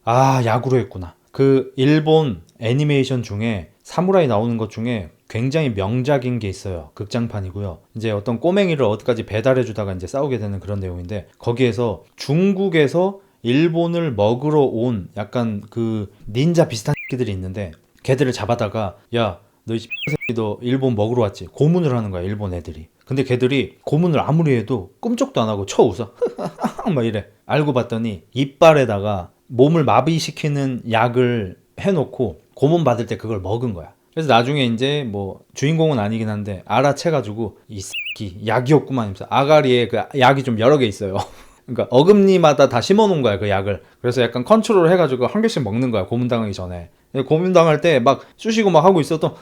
아, 약으로 했구나. 그 일본 애니메이션 중에 사무라이 나오는 것 중에 굉장히 명작인 게 있어요. 극장판이고요. 이제 어떤 꼬맹이를 어디까지 배달해 주다가 이제 싸우게 되는 그런 내용인데 거기에서 중국에서 일본을 먹으러 온 약간 그 닌자 비슷한 새끼들이 있는데 걔들을 잡아다가 야, 너 이 새끼도 일본 먹으러 왔지? 고문을 하는 거야, 일본 애들이. 근데 걔들이 고문을 아무리 해도 끔찍도 안 하고 쳐 웃어. 막 이래. 알고 봤더니 이빨에다가 몸을 마비시키는 약을 해놓고 고문 받을 때 그걸 먹은 거야. 그래서 나중에 이제 뭐 주인공은 아니긴 한데 알아채가지고 이 새끼 약이었구만 하면서 아가리에 그 약이 좀 여러 개 있어요. 그러니까 어금니마다 다 심어놓은 거야 그 약을. 그래서 약간 컨트롤 해가지고 한 개씩 먹는 거야 고문당하기 전에. 고문당할 때 막 쑤시고 막 하고 있어도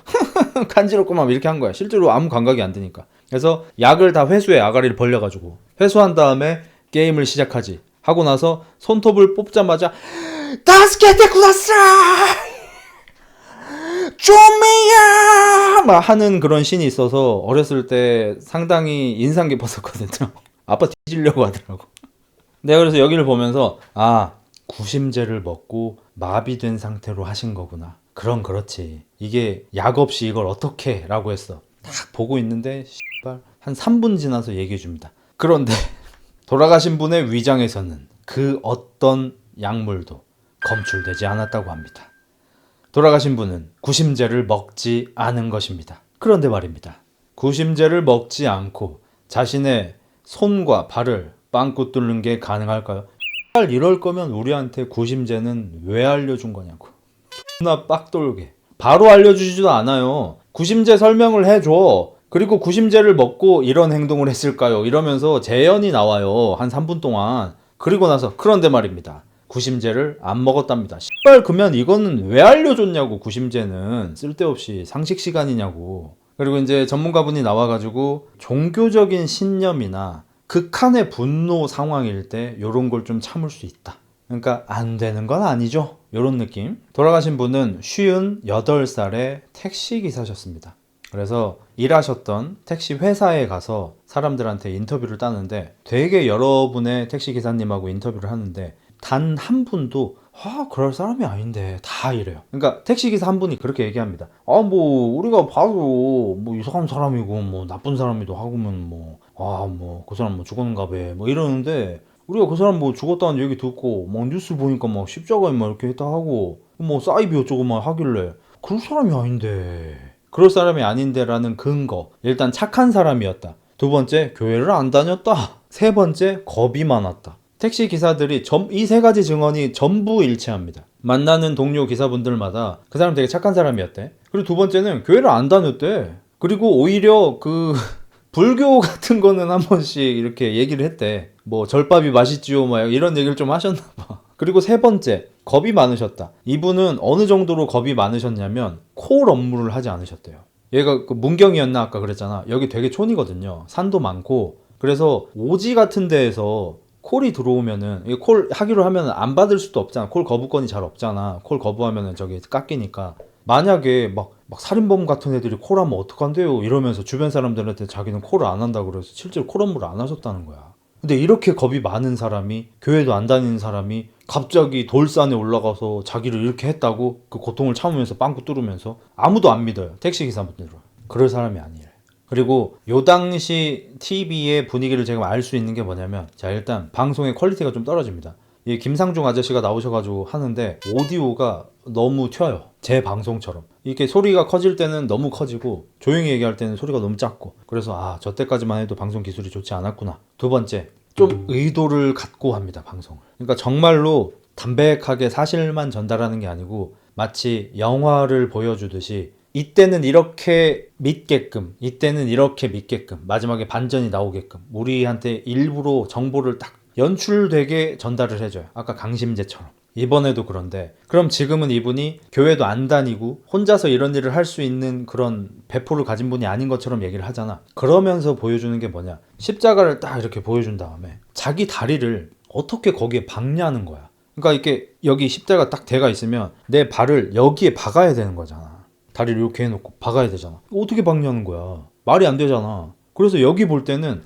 간지럽고 막 이렇게 한 거야. 실제로 아무 감각이 안 드니까. 그래서 약을 다 회수해. 아가리를 벌려가지고 회수한 다음에 게임을 시작하지. 하고 나서 손톱을 뽑자마자 다스케테 쿠다사이 좀미야 막 하는 그런 씬이 있어서 어렸을 때 상당히 인상 깊었었거든요. 아빠 뒤지려고 하더라고. 내가 그래서 여기를 보면서 아, 구심제를 먹고 마비된 상태로 하신 거구나. 그럼 그렇지. 이게 약 없이 이걸 어떻게 라고 했어. 딱 보고 있는데 씨발 한 3분 지나서 얘기해 줍니다. 그런데 돌아가신 분의 위장에서는 그 어떤 약물도 검출되지 않았다고 합니다. 돌아가신 분은 구심제를 먹지 않은 것입니다. 그런데 말입니다. 구심제를 먹지 않고 자신의 손과 발을 빵꾸 뚫는 게 가능할까요? 이럴 거면 우리한테 구심제는 왜 알려준 거냐고. 존나 빡돌게. 바로 알려주지도 않아요. 구심제 설명을 해줘. 그리고 구심제를 먹고 이런 행동을 했을까요? 이러면서 재연이 나와요. 한 3분 동안. 그리고 나서 그런데 말입니다. 구심제를 안 먹었답니다. 씨발 그러면 이거는 왜 알려줬냐고. 구심제는 쓸데없이 상식 시간이냐고. 그리고 이제 전문가분이 나와가지고 종교적인 신념이나 극한의 분노 상황일 때 이런 걸 좀 참을 수 있다. 그러니까 안 되는 건 아니죠. 이런 느낌. 돌아가신 분은 58살의 택시기사셨습니다. 그래서 일하셨던 택시 회사에 가서 사람들한테 인터뷰를 따는데 되게 여러분의 택시 기사님하고 인터뷰를 하는데 단 한 분도 그럴 사람이 아닌데 다 이래요. 그러니까 택시 기사 한 분이 그렇게 얘기합니다. 뭐 우리가 봐도 뭐 이상한 사람이고 뭐 나쁜 사람이도 하고면 뭐 그 사람 뭐 죽었는가 봐 뭐 이러는데 우리가 그 사람 뭐 죽었다는 얘기 듣고 막 뉴스 보니까 막 십자가에 막 이렇게 했다 하고 뭐 사이비 어쩌고 막 하길래 그럴 사람이 아닌데. 그럴 사람이 아닌데라는 근거. 일단 착한 사람이었다. 두 번째, 교회를 안 다녔다. 세 번째, 겁이 많았다. 택시 기사들이 이 세 가지 증언이 전부 일치합니다. 만나는 동료 기사분들마다 그 사람 되게 착한 사람이었대. 그리고 두 번째는 교회를 안 다녔대. 그리고 오히려 그 불교 같은 거는 한 번씩 이렇게 얘기를 했대. 뭐 절밥이 맛있지요 막 이런 얘기를 좀 하셨나 봐. 그리고 세 번째, 겁이 많으셨다. 이분은 어느 정도로 겁이 많으셨냐면 콜 업무를 하지 않으셨대요. 얘가 그 문경이었나 아까 그랬잖아. 여기 되게 촌이거든요. 산도 많고. 그래서 오지 같은 데에서 콜이 들어오면은 콜 하기로 하면 안 받을 수도 없잖아. 콜 거부권이 잘 없잖아. 콜 거부하면은 저기 깎이니까. 만약에 막 살인범 같은 애들이 콜하면 어떡한데요 이러면서 주변 사람들한테 자기는 콜을 안 한다고 그래서 실제로 콜 업무를 안 하셨다는 거야. 근데 이렇게 겁이 많은 사람이 교회도 안 다니는 사람이 갑자기 돌산에 올라가서 자기를 이렇게 했다고 그 고통을 참으면서 빵꾸 뚫으면서 아무도 안 믿어요. 택시기사분들은. 그럴 사람이 아니에요. 그리고 요 당시 TV의 분위기를 제가 알 수 있는 게 뭐냐면 자 일단 방송의 퀄리티가 좀 떨어집니다. 이 김상중 아저씨가 나오셔가지고 하는데 오디오가 너무 튀어요. 제 방송처럼. 이렇게 소리가 커질 때는 너무 커지고 조용히 얘기할 때는 소리가 너무 작고 그래서 저 때까지만 해도 방송 기술이 좋지 않았구나. 두 번째, 좀 의도를 갖고 합니다. 방송을. 그러니까 정말로 담백하게 사실만 전달하는 게 아니고 마치 영화를 보여주듯이 이때는 이렇게 믿게끔 이때는 이렇게 믿게끔 마지막에 반전이 나오게끔 우리한테 일부러 정보를 딱 연출되게 전달을 해줘요. 아까 강심제처럼. 이번에도 그런데 그럼 지금은 이분이 교회도 안 다니고 혼자서 이런 일을 할 수 있는 그런 배포를 가진 분이 아닌 것처럼 얘기를 하잖아. 그러면서 보여주는 게 뭐냐, 십자가를 딱 이렇게 보여준 다음에 자기 다리를 어떻게 거기에 박냐는 거야. 그러니까 이렇게 여기 십자가 딱 대가 있으면 내 발을 여기에 박아야 되는 거잖아. 다리를 이렇게 해놓고 박아야 되잖아. 어떻게 박냐는 거야. 말이 안 되잖아. 그래서 여기 볼 때는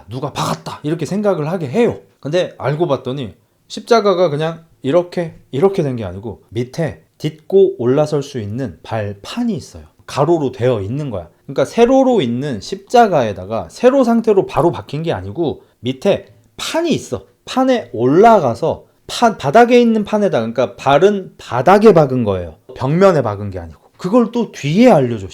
누가 박았다 이렇게 생각을 하게 해요. 근데 알고 봤더니 십자가가 그냥 이렇게 된 게 아니고 밑에 딛고 올라설 수 있는 발판이 있어요. 가로로 되어 있는 거야. 그러니까 세로로 있는 십자가에다가 세로 상태로 바로 박힌 게 아니고 밑에 판이 있어. 판에 올라가서 바닥에 있는 판에다, 그러니까 발은 바닥에 박은 거예요. 벽면에 박은 게 아니고. 그걸 또 뒤에 알려줘.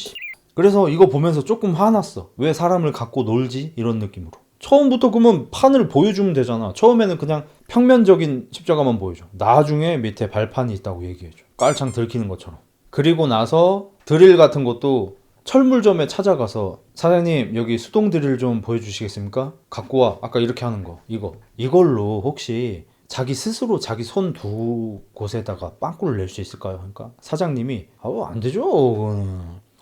그래서 이거 보면서 조금 화났어. 왜 사람을 갖고 놀지? 이런 느낌으로. 처음부터 그러면 판을 보여주면 되잖아. 처음에는 그냥 평면적인 십자가만 보여줘. 나중에 밑에 발판이 있다고 얘기해줘. 깔창 들키는 것처럼. 그리고 나서 드릴 같은 것도 철물점에 찾아가서 사장님 여기 수동 드릴 좀 보여주시겠습니까? 갖고 와. 아까 이렇게 하는 거. 이걸로 혹시 자기 스스로 자기 손 두 곳에다가 빵꾸를 낼 수 있을까요? 그러니까 사장님이 안 되죠.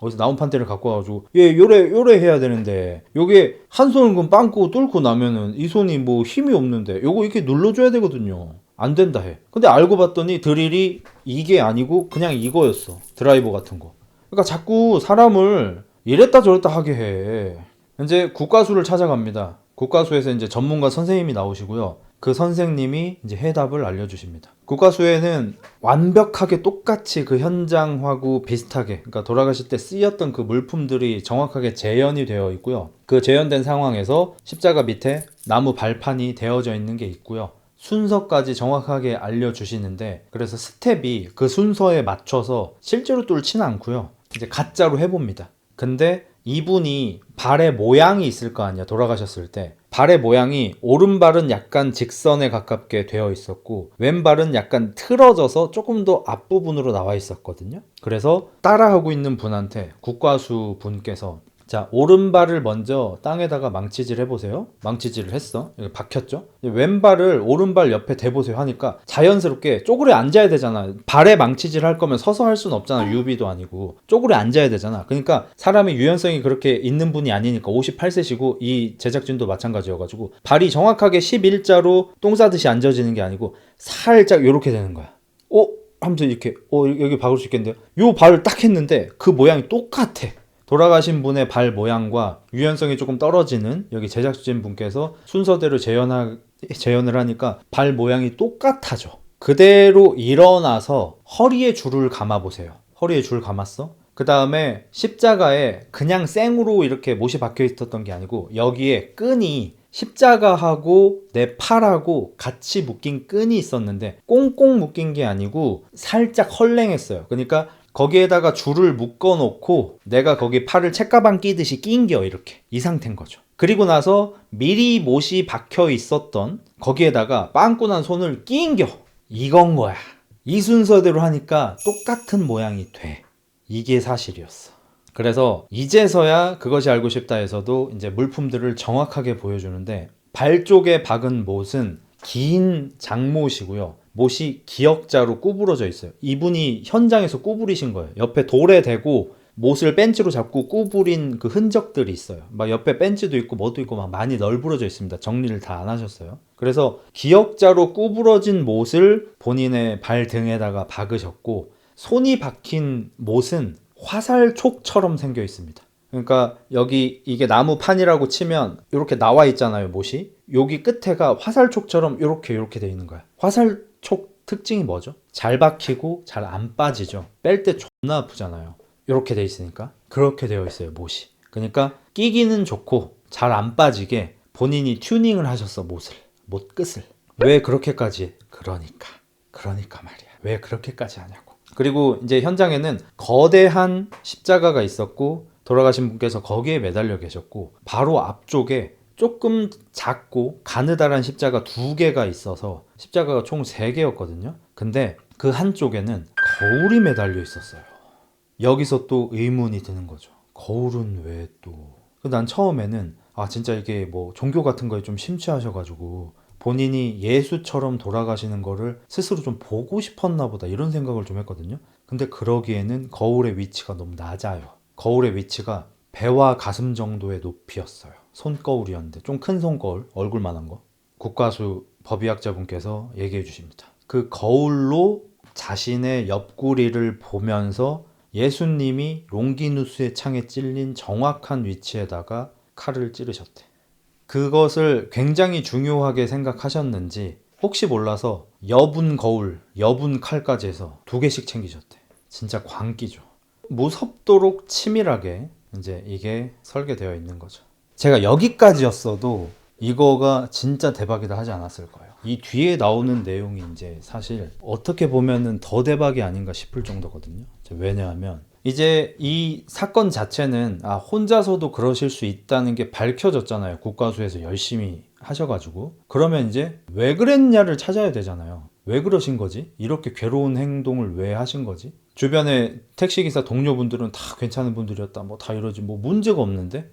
어디서 나온 판대를 갖고 와가지고 요래 해야 되는데 요게 한 손은 그럼 빵꾸 뚫고 나면은 이 손이 뭐 힘이 없는데 요거 이렇게 눌러줘야 되거든요. 안 된다 해. 근데 알고 봤더니 드릴이 이게 아니고 그냥 이거였어. 드라이버 같은 거. 그러니까 자꾸 사람을 이랬다 저랬다 하게 해. 이제 국가수를 찾아갑니다. 국가수에서 이제 전문가 선생님이 나오시고요. 그 선생님이 이제 해답을 알려주십니다. 국가수에는 완벽하게 똑같이 그 현장하고 비슷하게, 그러니까 돌아가실 때 쓰였던 그 물품들이 정확하게 재현이 되어 있고요. 그 재현된 상황에서 십자가 밑에 나무 발판이 되어져 있는 게 있고요. 순서까지 정확하게 알려주시는데, 그래서 스텝이 그 순서에 맞춰서 실제로 뚫지는 않고요. 이제 가짜로 해봅니다. 근데 이분이 발의 모양이 있을 거 아니야, 돌아가셨을 때. 발의 모양이 오른발은 약간 직선에 가깝게 되어 있었고 왼발은 약간 틀어져서 조금 더 앞부분으로 나와 있었거든요. 그래서 따라하고 있는 분한테 국과수 분께서 자, 오른발을 먼저 땅에다가 망치질 해보세요. 망치질을 했어. 여기 박혔죠? 왼발을 오른발 옆에 대보세요 하니까 자연스럽게 쪼그려 앉아야 되잖아. 발에 망치질 할 거면 서서 할 수는 없잖아. 유비도 아니고. 쪼그려 앉아야 되잖아. 그러니까 사람이 유연성이 그렇게 있는 분이 아니니까 58세시고 이 제작진도 마찬가지여가지고 발이 정확하게 11자로 똥 싸듯이 앉아지는 게 아니고 살짝 요렇게 되는 거야. 하면서 이렇게 여기 박을 수 있겠는데요? 요 발을 딱 했는데 그 모양이 똑같아. 돌아가신 분의 발 모양과 유연성이 조금 떨어지는 여기 제작진 분께서 순서대로 재현을 하니까 발 모양이 똑같아져. 그대로 일어나서 허리에 줄을 감아 보세요. 허리에 줄 감았어? 그 다음에 십자가에 그냥 생으로 이렇게 못이 박혀 있었던 게 아니고 여기에 끈이 십자가하고 내 팔하고 같이 묶인 끈이 있었는데 꽁꽁 묶인 게 아니고 살짝 헐랭했어요. 그러니까 거기에다가 줄을 묶어 놓고 내가 거기 팔을 책가방 끼듯이 끼인겨 이렇게 이 상태인 거죠. 그리고 나서 미리 못이 박혀 있었던 거기에다가 빵꾸 난 손을 끼인겨 이건 거야. 이 순서대로 하니까 똑같은 모양이 돼. 이게 사실이었어. 그래서 이제서야 그것이 알고 싶다에서도 이제 물품들을 정확하게 보여주는데 발 쪽에 박은 못은 긴 장못이고요. 못이 기역자로 구부러져 있어요. 이분이 현장에서 구부리신 거예요. 옆에 돌에 대고 못을 벤치로 잡고 구부린 그 흔적들이 있어요. 막 옆에 벤치도 있고 뭐도 있고 막 많이 널브러져 있습니다. 정리를 다 안 하셨어요. 그래서 기역자로 구부러진 못을 본인의 발 등에다가 박으셨고 손이 박힌 못은 화살촉처럼 생겨 있습니다. 그러니까 여기 이게 나무판이라고 치면 이렇게 나와 있잖아요, 못이. 여기 끝에가 화살촉처럼 이렇게 돼 있는 거야. 화살촉 특징이 뭐죠? 잘 박히고 잘 안 빠지죠. 뺄 때 존나 아프잖아요. 이렇게 돼 있으니까. 그렇게 되어 있어요, 못이. 그러니까 끼기는 좋고 잘 안 빠지게 본인이 튜닝을 하셨어, 못 끝을. 왜 그렇게까지? 그러니까 말이야. 왜 그렇게까지 하냐고. 그리고 이제 현장에는 거대한 십자가가 있었고 돌아가신 분께서 거기에 매달려 계셨고 바로 앞쪽에 조금 작고 가느다란 십자가 2개가 있어서 십자가가 총 3개였거든요. 근데 그 한쪽에는 거울이 매달려 있었어요. 여기서 또 의문이 드는 거죠. 거울은 왜 또? 난 처음에는 진짜 이게 뭐 종교 같은 거에 좀 심취하셔가지고 본인이 예수처럼 돌아가시는 거를 스스로 좀 보고 싶었나 보다 이런 생각을 좀 했거든요. 근데 그러기에는 거울의 위치가 너무 낮아요. 거울의 위치가 배와 가슴 정도의 높이였어요. 손거울이었는데 좀 큰 손거울, 얼굴만한 거. 국가수 법의학자분께서 얘기해 주십니다. 그 거울로 자신의 옆구리를 보면서 예수님이 롱기누스의 창에 찔린 정확한 위치에다가 칼을 찌르셨대. 그것을 굉장히 중요하게 생각하셨는지 혹시 몰라서 여분 거울, 여분 칼까지 해서 2개씩 챙기셨대. 진짜 광기죠. 무섭도록 치밀하게 이제 이게 설계되어 있는 거죠. 제가 여기까지였어도 이거가 진짜 대박이다 하지 않았을 거예요. 이 뒤에 나오는 내용이 이제 사실 어떻게 보면은 더 대박이 아닌가 싶을 정도거든요. 왜냐하면 이제 이 사건 자체는 혼자서도 그러실 수 있다는 게 밝혀졌잖아요. 국과수에서 열심히 하셔가지고. 그러면 이제 왜 그랬냐를 찾아야 되잖아요. 왜 그러신 거지? 이렇게 괴로운 행동을 왜 하신 거지? 주변에 택시기사 동료분들은 다 괜찮은 분들이었다. 뭐 다 이러지. 뭐 문제가 없는데?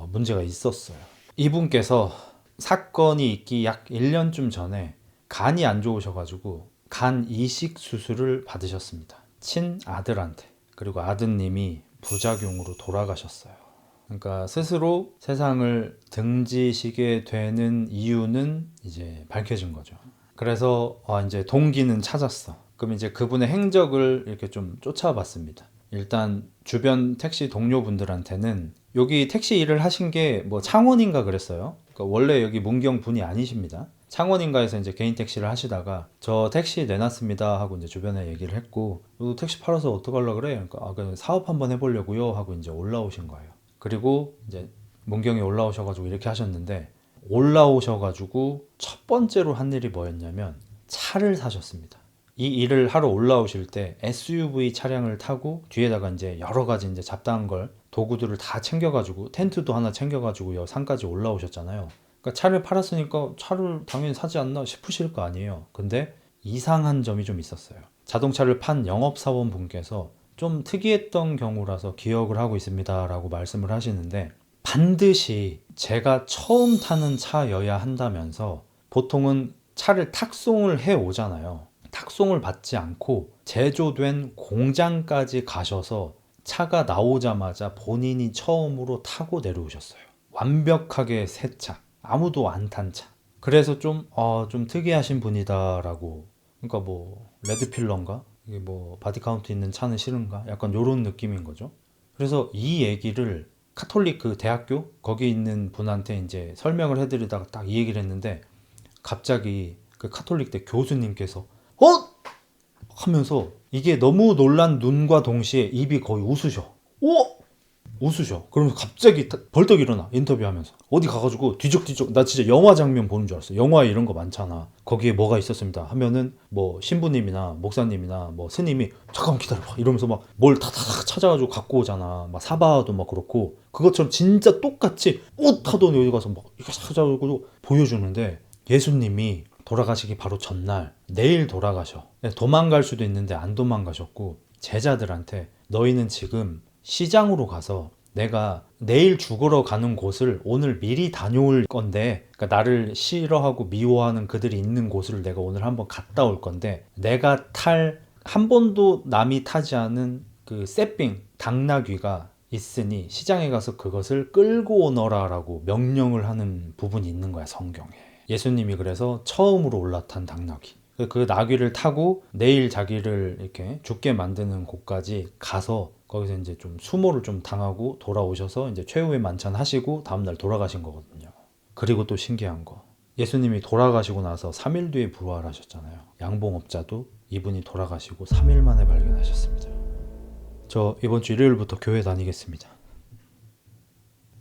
문제가 있었어요. 이분께서 사건이 있기 약 1년쯤 전에 간이 안 좋으셔가지고 간 이식 수술을 받으셨습니다. 친아들한테. 그리고 아드님이 부작용으로 돌아가셨어요. 그러니까 스스로 세상을 등지시게 되는 이유는 이제 밝혀진 거죠. 그래서 이제 동기는 찾았어. 그럼 이제 그분의 행적을 이렇게 좀 쫓아봤습니다. 일단 주변 택시 동료분들한테는 여기 택시 일을 하신 게 뭐 창원인가 그랬어요. 그러니까 원래 여기 문경 분이 아니십니다. 창원인가에서 이제 개인 택시를 하시다가 저 택시 내놨습니다 하고 이제 주변에 얘기를 했고, 너 택시 팔아서 어떡하려고 그래? 그러니까 그냥 사업 한번 해보려고요 하고 이제 올라오신 거예요. 그리고 이제 문경에 올라오셔가지고 이렇게 하셨는데, 올라오셔가지고 첫 번째로 한 일이 뭐였냐면 차를 사셨습니다. 이 일을 하러 올라오실 때 SUV 차량을 타고 뒤에다가 이제 여러 가지 이제 잡다한 걸 도구들을 다 챙겨가지고 텐트도 하나 챙겨가지고 여 산까지 올라오셨잖아요. 그러니까 차를 팔았으니까 차를 당연히 사지 않나 싶으실 거 아니에요. 근데 이상한 점이 좀 있었어요. 자동차를 판 영업사원 분께서 좀 특이했던 경우라서 기억을 하고 있습니다 라고 말씀을 하시는데, 반드시 제가 처음 타는 차여야 한다면서 보통은 차를 탁송을 해 오잖아요. 탁송을 받지 않고 제조된 공장까지 가셔서 차가 나오자마자 본인이 처음으로 타고 내려오셨어요. 완벽하게 새 차, 아무도 안 탄 차. 그래서 좀 특이하신 분이다라고. 그러니까 뭐 레드필러인가? 이게 뭐 바디카운트 있는 차는 싫은가? 약간 요런 느낌인 거죠. 그래서 이 얘기를 카톨릭 그 대학교 거기 있는 분한테 이제 설명을 해드리다가 딱 이 얘기를 했는데, 갑자기 그 카톨릭대 교수님께서 하면서 이게 너무 놀란 눈과 동시에 입이 거의 웃으셔. 웃으셔. 그러면서 갑자기 벌떡 일어나, 인터뷰하면서 어디 가가지고 뒤적뒤적. 나 진짜 영화 장면 보는 줄 알았어. 영화에 이런 거 많잖아. 거기에 뭐가 있었습니다 하면은 뭐 신부님이나 목사님이나 뭐 스님이 잠깐만 기다려봐 이러면서 막 뭘 다다닥 찾아가지고 갖고 오잖아. 막 사바도 막 그렇고, 그것처럼 진짜 똑같이 하더니 여기 가서 막 이렇게 찾아가지고 보여주는데, 예수님이 돌아가시기 바로 전날 내일 돌아가셔. 도망갈 수도 있는데 안 도망가셨고, 제자들한테 너희는 지금 시장으로 가서 내가 내일 죽으러 가는 곳을 오늘 미리 다녀올 건데, 그러니까 나를 싫어하고 미워하는 그들이 있는 곳을 내가 오늘 한번 갔다 올 건데, 내가 탈 한 번도 남이 타지 않은 그 새삥 당나귀가 있으니 시장에 가서 그것을 끌고 오너라 라고 명령을 하는 부분이 있는 거야, 성경에. 예수님이 그래서 처음으로 올라탄 당나귀, 그 나귀를 타고 내일 자기를 이렇게 죽게 만드는 곳까지 가서 거기서 이제 좀 수모를 좀 당하고 돌아오셔서 이제 최후의 만찬 하시고 다음날 돌아가신 거거든요. 그리고 또 신기한 거, 예수님이 돌아가시고 나서 3일 뒤에 부활하셨잖아요. 양봉업자도 이분이 돌아가시고 3일 만에 발견하셨습니다. 저 이번 주 일요일부터 교회 다니겠습니다.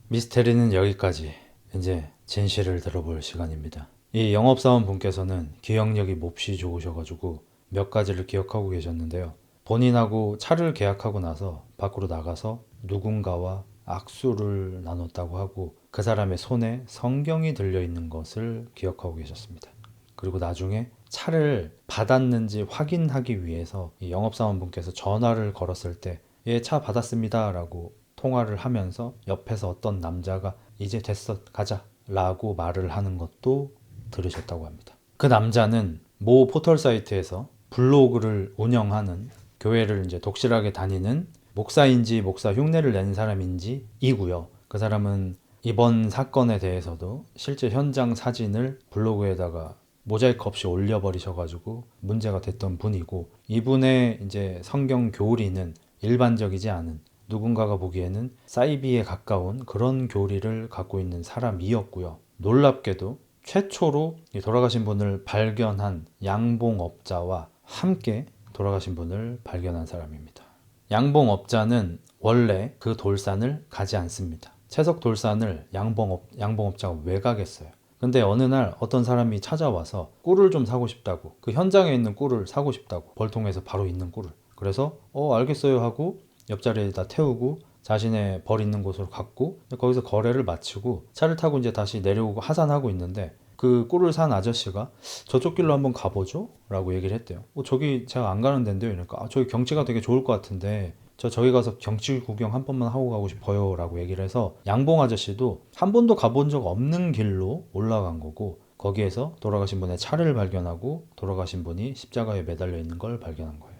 미스테리는 여기까지. 이제 진실을 들어볼 시간입니다. 이 영업사원 분께서는 기억력이 몹시 좋으셔가지고 몇 가지를 기억하고 계셨는데요. 본인하고 차를 계약하고 나서 밖으로 나가서 누군가와 악수를 나눴다고 하고, 그 사람의 손에 성경이 들려있는 것을 기억하고 계셨습니다. 그리고 나중에 차를 받았는지 확인하기 위해서 이 영업사원분께서 전화를 걸었을 때 예, 차 받았습니다 라고 통화를 하면서 옆에서 어떤 남자가 이제 됐어 가자 라고 말을 하는 것도 들으셨다고 합니다. 그 남자는 모 포털 사이트에서 블로그를 운영하는 교회를 이제 독실하게 다니는 목사인지 목사 흉내를 낸 사람인지 이고요. 그 사람은 이번 사건에 대해서도 실제 현장 사진을 블로그에다가 모자이크 없이 올려버리셔가지고 문제가 됐던 분이고, 이분의 이제 성경 교리는 일반적이지 않은, 누군가가 보기에는 사이비에 가까운 그런 교리를 갖고 있는 사람이었고요. 놀랍게도 최초로 돌아가신 분을 발견한 양봉업자와 함께 돌아가신 분을 발견한 사람입니다. 양봉업자는 원래 그 돌산을 가지 않습니다. 채석 돌산을 양봉업자가 왜 가겠어요? 근데 어느 날 어떤 사람이 찾아와서 꿀을 좀 사고 싶다고, 그 현장에 있는 꿀을 사고 싶다고, 벌통에서 바로 있는 꿀을. 그래서 알겠어요 하고 옆자리에다 태우고 자신의 벌 있는 곳으로 갔고, 거기서 거래를 마치고 차를 타고 이제 다시 내려오고 하산하고 있는데, 그 꿀을 산 아저씨가 저쪽 길로 한번 가보죠? 라고 얘기를 했대요. 저기 제가 안 가는 데인데요. 그러니까 저기 경치가 되게 좋을 것 같은데 저기 가서 경치 구경 한 번만 하고 가고 싶어요 라고 얘기를 해서, 양봉 아저씨도 한 번도 가본 적 없는 길로 올라간 거고, 거기에서 돌아가신 분의 차를 발견하고 돌아가신 분이 십자가에 매달려 있는 걸 발견한 거예요.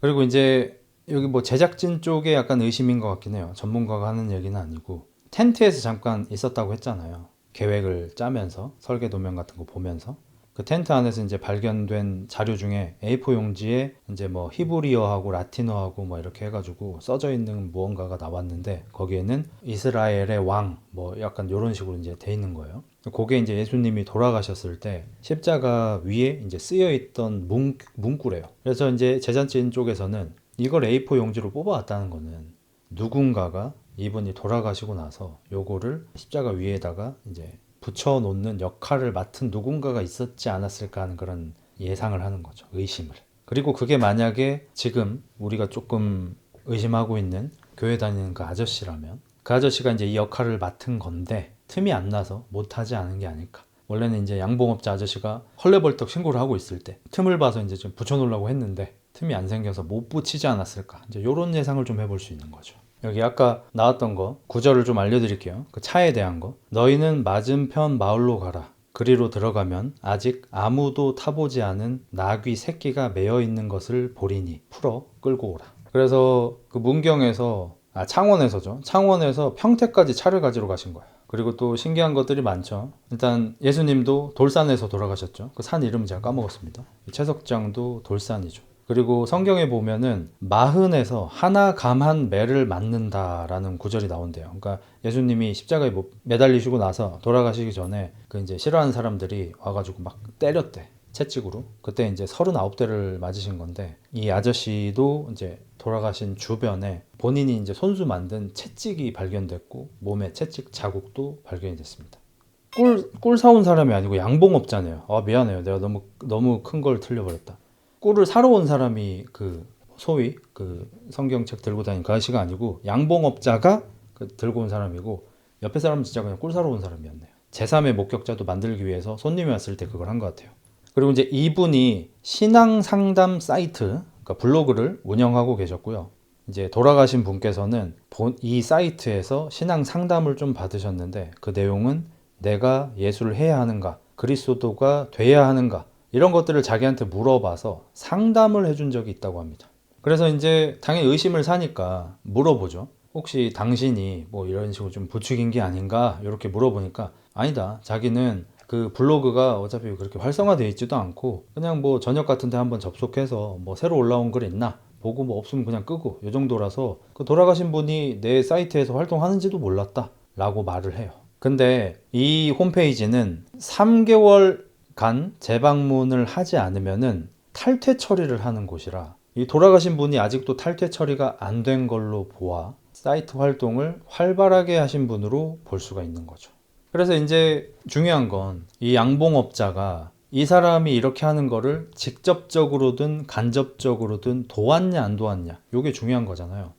그리고 이제 여기 뭐 제작진 쪽에 약간 의심인 것 같긴 해요. 전문가가 하는 얘기는 아니고, 텐트에서 잠깐 있었다고 했잖아요. 계획을 짜면서 설계 도면 같은 거 보면서 그 텐트 안에서 이제 발견된 자료 중에 A4 용지에 이제 뭐 히브리어하고 라틴어하고 뭐 이렇게 해가지고 써져 있는 무언가가 나왔는데, 거기에는 이스라엘의 왕 뭐 약간 이런 식으로 이제 돼 있는 거예요. 그게 이제 예수님이 돌아가셨을 때 십자가 위에 이제 쓰여 있던 문구래요. 그래서 이제 제작진 쪽에서는 이걸 A4 용지로 뽑아왔다는 거는 누군가가 이분이 돌아가시고 나서 요거를 십자가 위에다가 이제 붙여놓는 역할을 맡은 누군가가 있었지 않았을까 하는 그런 예상을 하는 거죠. 의심을. 그리고 그게 만약에 지금 우리가 조금 의심하고 있는 교회 다니는 그 아저씨라면, 그 아저씨가 이제 이 역할을 맡은 건데 틈이 안 나서 못하지 않은 게 아닐까. 원래는 이제 양봉업자 아저씨가 헐레벌떡 신고를 하고 있을 때 틈을 봐서 이제 좀 붙여놓으려고 했는데 틈이 안 생겨서 못 붙이지 않았을까. 이제 요런 예상을 좀 해볼 수 있는 거죠. 여기 아까 나왔던 거 구절을 좀 알려드릴게요. 그 차에 대한 거. 너희는 맞은편 마을로 가라. 그리로 들어가면 아직 아무도 타보지 않은 나귀 새끼가 매여 있는 것을 보리니 풀어 끌고 오라. 그래서 그 문경에서 창원에서죠. 창원에서 평택까지 차를 가지러 가신 거예요. 그리고 또 신기한 것들이 많죠. 일단 예수님도 돌산에서 돌아가셨죠. 그 산 이름 제가 까먹었습니다. 채석장도 돌산이죠. 그리고 성경에 보면은 마흔에서 하나 감한 매를 맞는다라는 구절이 나온대요. 그러니까 예수님이 십자가에 매달리시고 나서 돌아가시기 전에 그 이제 싫어하는 사람들이 와가지고 막 때렸대. 채찍으로. 그때 이제 39대를 맞으신 건데, 이 아저씨도 이제 돌아가신 주변에 본인이 이제 손수 만든 채찍이 발견됐고 몸에 채찍 자국도 발견이 됐습니다. 꿀 사온 사람이 아니고 양봉업자네요. 미안해요. 내가 너무 큰 걸 틀려버렸다. 꿀을 사러 온 사람이 그 소위 그 성경책 들고 다니는 그 아저씨가 아니고 양봉업자가 들고 온 사람이고, 옆에 사람은 진짜 그냥 꿀 사러 온 사람이었네요. 제3의 목격자도 만들기 위해서 손님이 왔을 때 그걸 한 것 같아요. 그리고 이제 이분이 신앙 상담 사이트, 그러니까 블로그를 운영하고 계셨고요. 이제 돌아가신 분께서는 이 사이트에서 신앙 상담을 좀 받으셨는데, 그 내용은 내가 예수를 해야 하는가, 그리스도가 돼야 하는가, 이런 것들을 자기한테 물어봐서 상담을 해준 적이 있다고 합니다. 그래서 이제 당연히 의심을 사니까 물어보죠. 혹시 당신이 뭐 이런 식으로 좀 부추긴 게 아닌가, 이렇게 물어보니까 아니다. 자기는 그 블로그가 어차피 그렇게 활성화되어 있지도 않고 그냥 뭐 저녁 같은 데 한번 접속해서 뭐 새로 올라온 글 있나 보고 뭐 없으면 그냥 끄고 이 정도라서 그 돌아가신 분이 내 사이트에서 활동하는지도 몰랐다 라고 말을 해요. 근데 이 홈페이지는 3개월간 재방문을 하지 않으면은 탈퇴 처리를 하는 곳이라, 이 돌아가신 분이 아직도 탈퇴 처리가 안 된 걸로 보아 사이트 활동을 활발하게 하신 분으로 볼 수가 있는 거죠. 그래서 이제 중요한 건 이 양봉업자가 이 사람이 이렇게 하는 거를 직접적으로든 간접적으로든 도왔냐 안 도왔냐, 이게 중요한 거잖아요.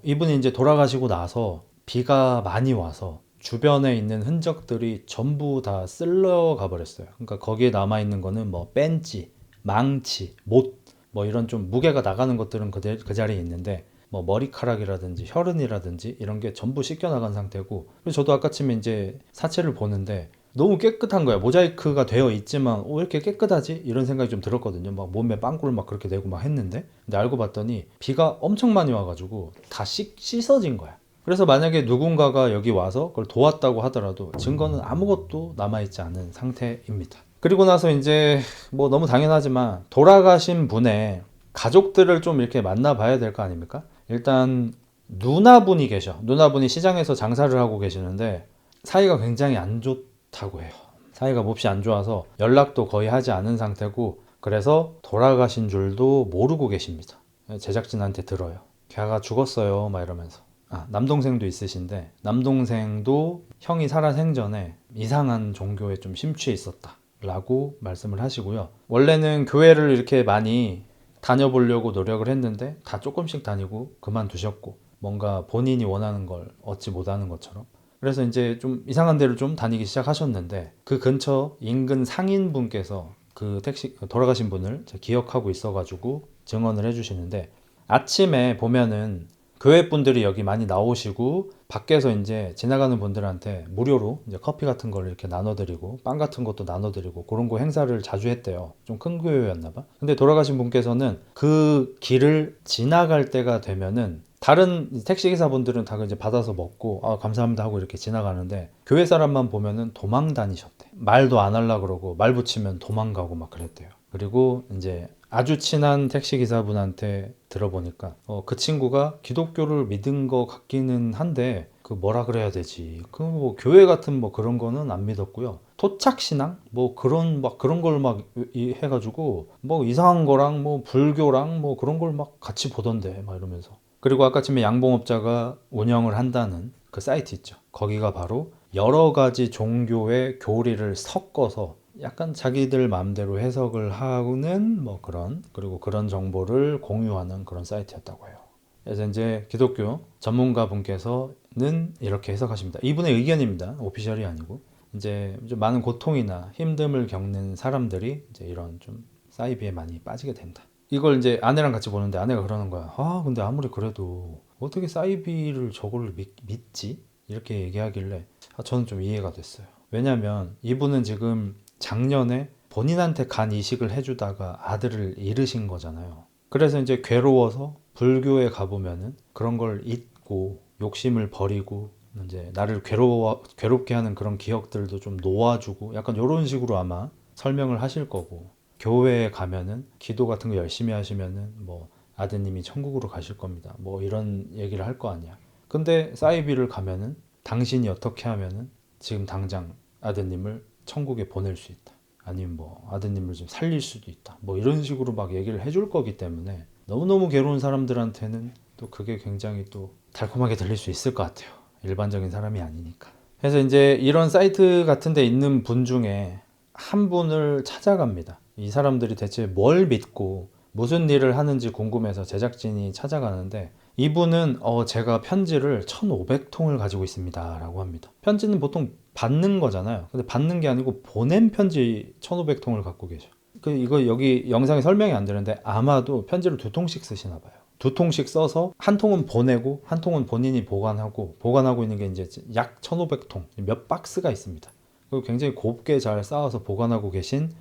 이분이 이제 돌아가시고 나서 비가 많이 와서 주변에 있는 흔적들이 전부 다 쓸려가 버렸어요. 그러니까 거기에 남아있는 거는 뭐 벤치, 망치, 못, 뭐 이런 좀 무게가 나가는 것들은 그 자리에 있는데, 뭐 머리카락이라든지 혈흔이라든지 이런 게 전부 씻겨 나간 상태고, 그래서 저도 아까쯤에 이제 사체를 보는데 너무 깨끗한 거야. 모자이크가 되어 있지만 왜 이렇게 깨끗하지? 이런 생각이 좀 들었거든요. 막 몸에 빵꾸를 막 그렇게 내고 막 했는데, 근데 알고 봤더니 비가 엄청 많이 와가지고 다 씻어진 거야. 그래서 만약에 누군가가 여기 와서 그걸 도왔다고 하더라도 증거는 아무것도 남아있지 않은 상태입니다. 그리고 나서 이제 뭐 너무 당연하지만 돌아가신 분의 가족들을 좀 이렇게 만나봐야 될 거 아닙니까? 일단 누나분이 계셔. 누나분이 시장에서 장사를 하고 계시는데 사이가 굉장히 안 좋다고 해요. 사이가 몹시 안 좋아서 연락도 거의 하지 않은 상태고, 그래서 돌아가신 줄도 모르고 계십니다. 제작진한테 들어요. 걔가 죽었어요 막 이러면서. 남동생도 있으신데 남동생도 형이 살아 생전에 이상한 종교에 좀 심취해 있었다 라고 말씀을 하시고요. 원래는 교회를 이렇게 많이 다녀보려고 노력을 했는데 다 조금씩 다니고 그만두셨고, 뭔가 본인이 원하는 걸 얻지 못하는 것처럼. 그래서 이제 좀 이상한 데를 좀 다니기 시작하셨는데, 그 근처 인근 상인분께서 그 택시 돌아가신 분을 기억하고 있어가지고 증언을 해주시는데, 아침에 보면은 교회 분들이 여기 많이 나오시고 밖에서 이제 지나가는 분들한테 무료로 이제 커피 같은 걸 이렇게 나눠드리고 빵 같은 것도 나눠드리고 그런 거 행사를 자주 했대요. 좀 큰 교회였나 봐. 근데 돌아가신 분께서는 그 길을 지나갈 때가 되면은 다른 택시기사분들은 다 이제 받아서 먹고 감사합니다 하고 이렇게 지나가는데, 교회 사람만 보면은 도망 다니셨대. 말도 안 하려 그러고 말 붙이면 도망가고 막 그랬대요. 그리고 이제 아주 친한 택시기사분한테 들어보니까 그 친구가 기독교를 믿은 것 같기는 한데 그 뭐라 그래야 되지? 그 뭐 교회 같은 뭐 그런 거는 안 믿었고요. 토착신앙? 뭐 그런 막 그런 걸 막 해가지고 뭐 이상한 거랑 뭐 불교랑 뭐 그런 걸 막 같이 보던데 막 이러면서. 그리고 아까쯤에 양봉업자가 운영을 한다는 그 사이트 있죠. 거기가 바로 여러 가지 종교의 교리를 섞어서 약간 자기들 마음대로 해석을 하는 뭐 그런, 그리고 그런 정보를 공유하는 그런 사이트였다고 해요. 그래서 이제 기독교 전문가 분께서는 이렇게 해석하십니다. 이분의 의견입니다. 오피셜이 아니고. 이제 좀 많은 고통이나 힘듦을 겪는 사람들이 이제 이런 좀 사이비에 많이 빠지게 된다. 이걸 이제 아내랑 같이 보는데 아내가 그러는 거야. 근데 아무리 그래도 어떻게 사이비를 저걸 믿지? 이렇게 얘기하길래 저는 좀 이해가 됐어요. 왜냐면 이분은 지금 작년에 본인한테 간 이식을 해주다가 아들을 잃으신 거잖아요. 그래서 이제 괴로워서 불교에 가보면은 그런 걸 잊고 욕심을 버리고 이제 나를 괴롭게 하는 그런 기억들도 좀 놓아주고 약간 이런 식으로 아마 설명을 하실 거고, 교회에 가면은 기도 같은 거 열심히 하시면은 뭐 아드님이 천국으로 가실 겁니다. 뭐 이런 얘기를 할 거 아니야. 근데 사이비를 가면은 당신이 어떻게 하면은 지금 당장 아드님을 천국에 보낼 수 있다. 아니면 뭐 아드님을 좀 살릴 수도 있다. 뭐 이런 식으로 막 얘기를 해줄 거기 때문에 너무너무 괴로운 사람들한테는 또 그게 굉장히 또 달콤하게 들릴 수 있을 것 같아요. 일반적인 사람이 아니니까. 그래서 이제 이런 사이트 같은 데 있는 분 중에 한 분을 찾아갑니다. 이 사람들이 대체 뭘 믿고 무슨 일을 하는지 궁금해서 제작진이 찾아가는데, 이분은 제가 편지를 1,500통을 가지고 있습니다 라고 합니다. 편지는 보통 받는 거잖아요. 근데 받는 게 아니고 보낸 편지 1,500통을 갖고 계셔. 이거 여기 영상에 설명이 안 되는데 아마도 편지를 2통씩 쓰시나 봐요. 2통씩 써서 한 통은 보내고 한 통은 본인이 보관하고 있는 게 이제 약 1,500통, 몇 박스가 있습니다. 그리고 굉장히 곱게 잘 쌓아서 보관하고 계신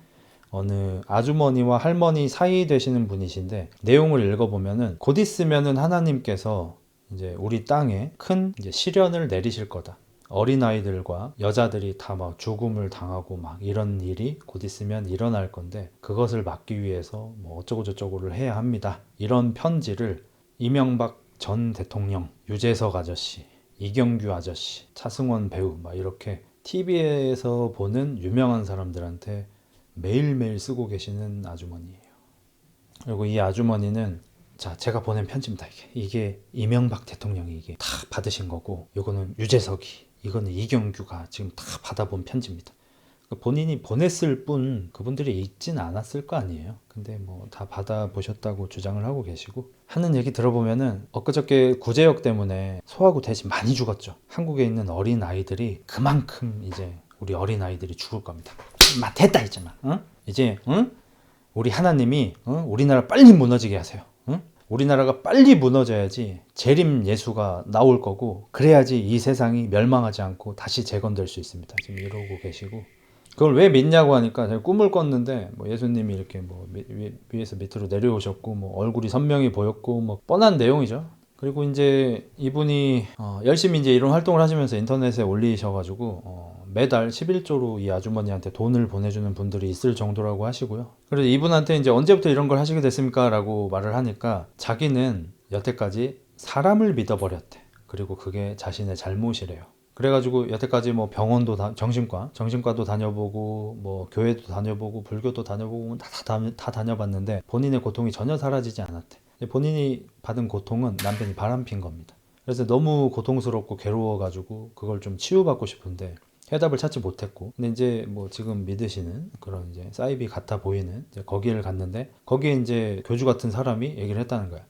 어느 아주머니와 할머니 사이 되시는 분이신데, 내용을 읽어보면은 곧 있으면은 하나님께서 이제 우리 땅에 큰 이제 시련을 내리실 거다. 어린아이들과 여자들이 다 막 죽음을 당하고 막 이런 일이 곧 있으면 일어날 건데, 그것을 막기 위해서 뭐 어쩌고 저쩌고를 해야 합니다. 이런 편지를 이명박 전 대통령, 유재석 아저씨, 이경규 아저씨, 차승원 배우 막 이렇게 TV에서 보는 유명한 사람들한테 매일매일 쓰고 계시는 아주머니예요. 그리고 이 아주머니는 제가 보낸 편지입니다. 이게 이명박 대통령이 이게 다 받으신 거고, 이거는 유재석이, 이거는 이경규가 지금 다 받아본 편지입니다. 본인이 보냈을 뿐 그분들이 읽진 않았을 거 아니에요. 근데 뭐 다 받아보셨다고 주장을 하고 계시고, 하는 얘기 들어보면은 엊그저께 구제역 때문에 소하고 돼지 많이 죽었죠. 한국에 있는 어린 아이들이 그만큼 이제 우리 어린 아이들이 죽을 겁니다. 됐다 했잖아. 이제 우리 하나님이 우리나라 빨리 무너지게 하세요. 우리나라가 빨리 무너져야지 재림 예수가 나올 거고, 그래야지 이 세상이 멸망하지 않고 다시 재건될 수 있습니다. 지금 이러고 계시고, 그걸 왜 믿냐고 하니까 제가 꿈을 꿨는데 뭐 예수님이 이렇게 뭐 위에서 밑으로 내려오셨고 뭐 얼굴이 선명히 보였고 뭐 뻔한 내용이죠. 그리고 이제 이분이 열심히 이제 이런 활동을 하시면서 인터넷에 올리셔가지고 매달 11조로 이 아주머니한테 돈을 보내주는 분들이 있을 정도라고 하시고요. 그래서 이분한테 이제 언제부터 이런 걸 하시게 됐습니까? 라고 말을 하니까 자기는 여태까지 사람을 믿어버렸대. 그리고 그게 자신의 잘못이래요. 그래가지고 여태까지 뭐 병원도 정신과도 다녀보고 뭐 교회도 다녀보고 불교도 다녀보고 다 다녀봤는데 본인의 고통이 전혀 사라지지 않았대. 본인이 받은 고통은 남편이 바람핀 겁니다. 그래서 너무 고통스럽고 괴로워가지고 그걸 좀 치유받고 싶은데 해답을 찾지 못했고, 근데 이제 뭐 지금 믿으시는 그런 이제 사이비 같아 보이는 이제 거기를 갔는데, 거기에 이제 교주 같은 사람이 얘기를 했다는 거야.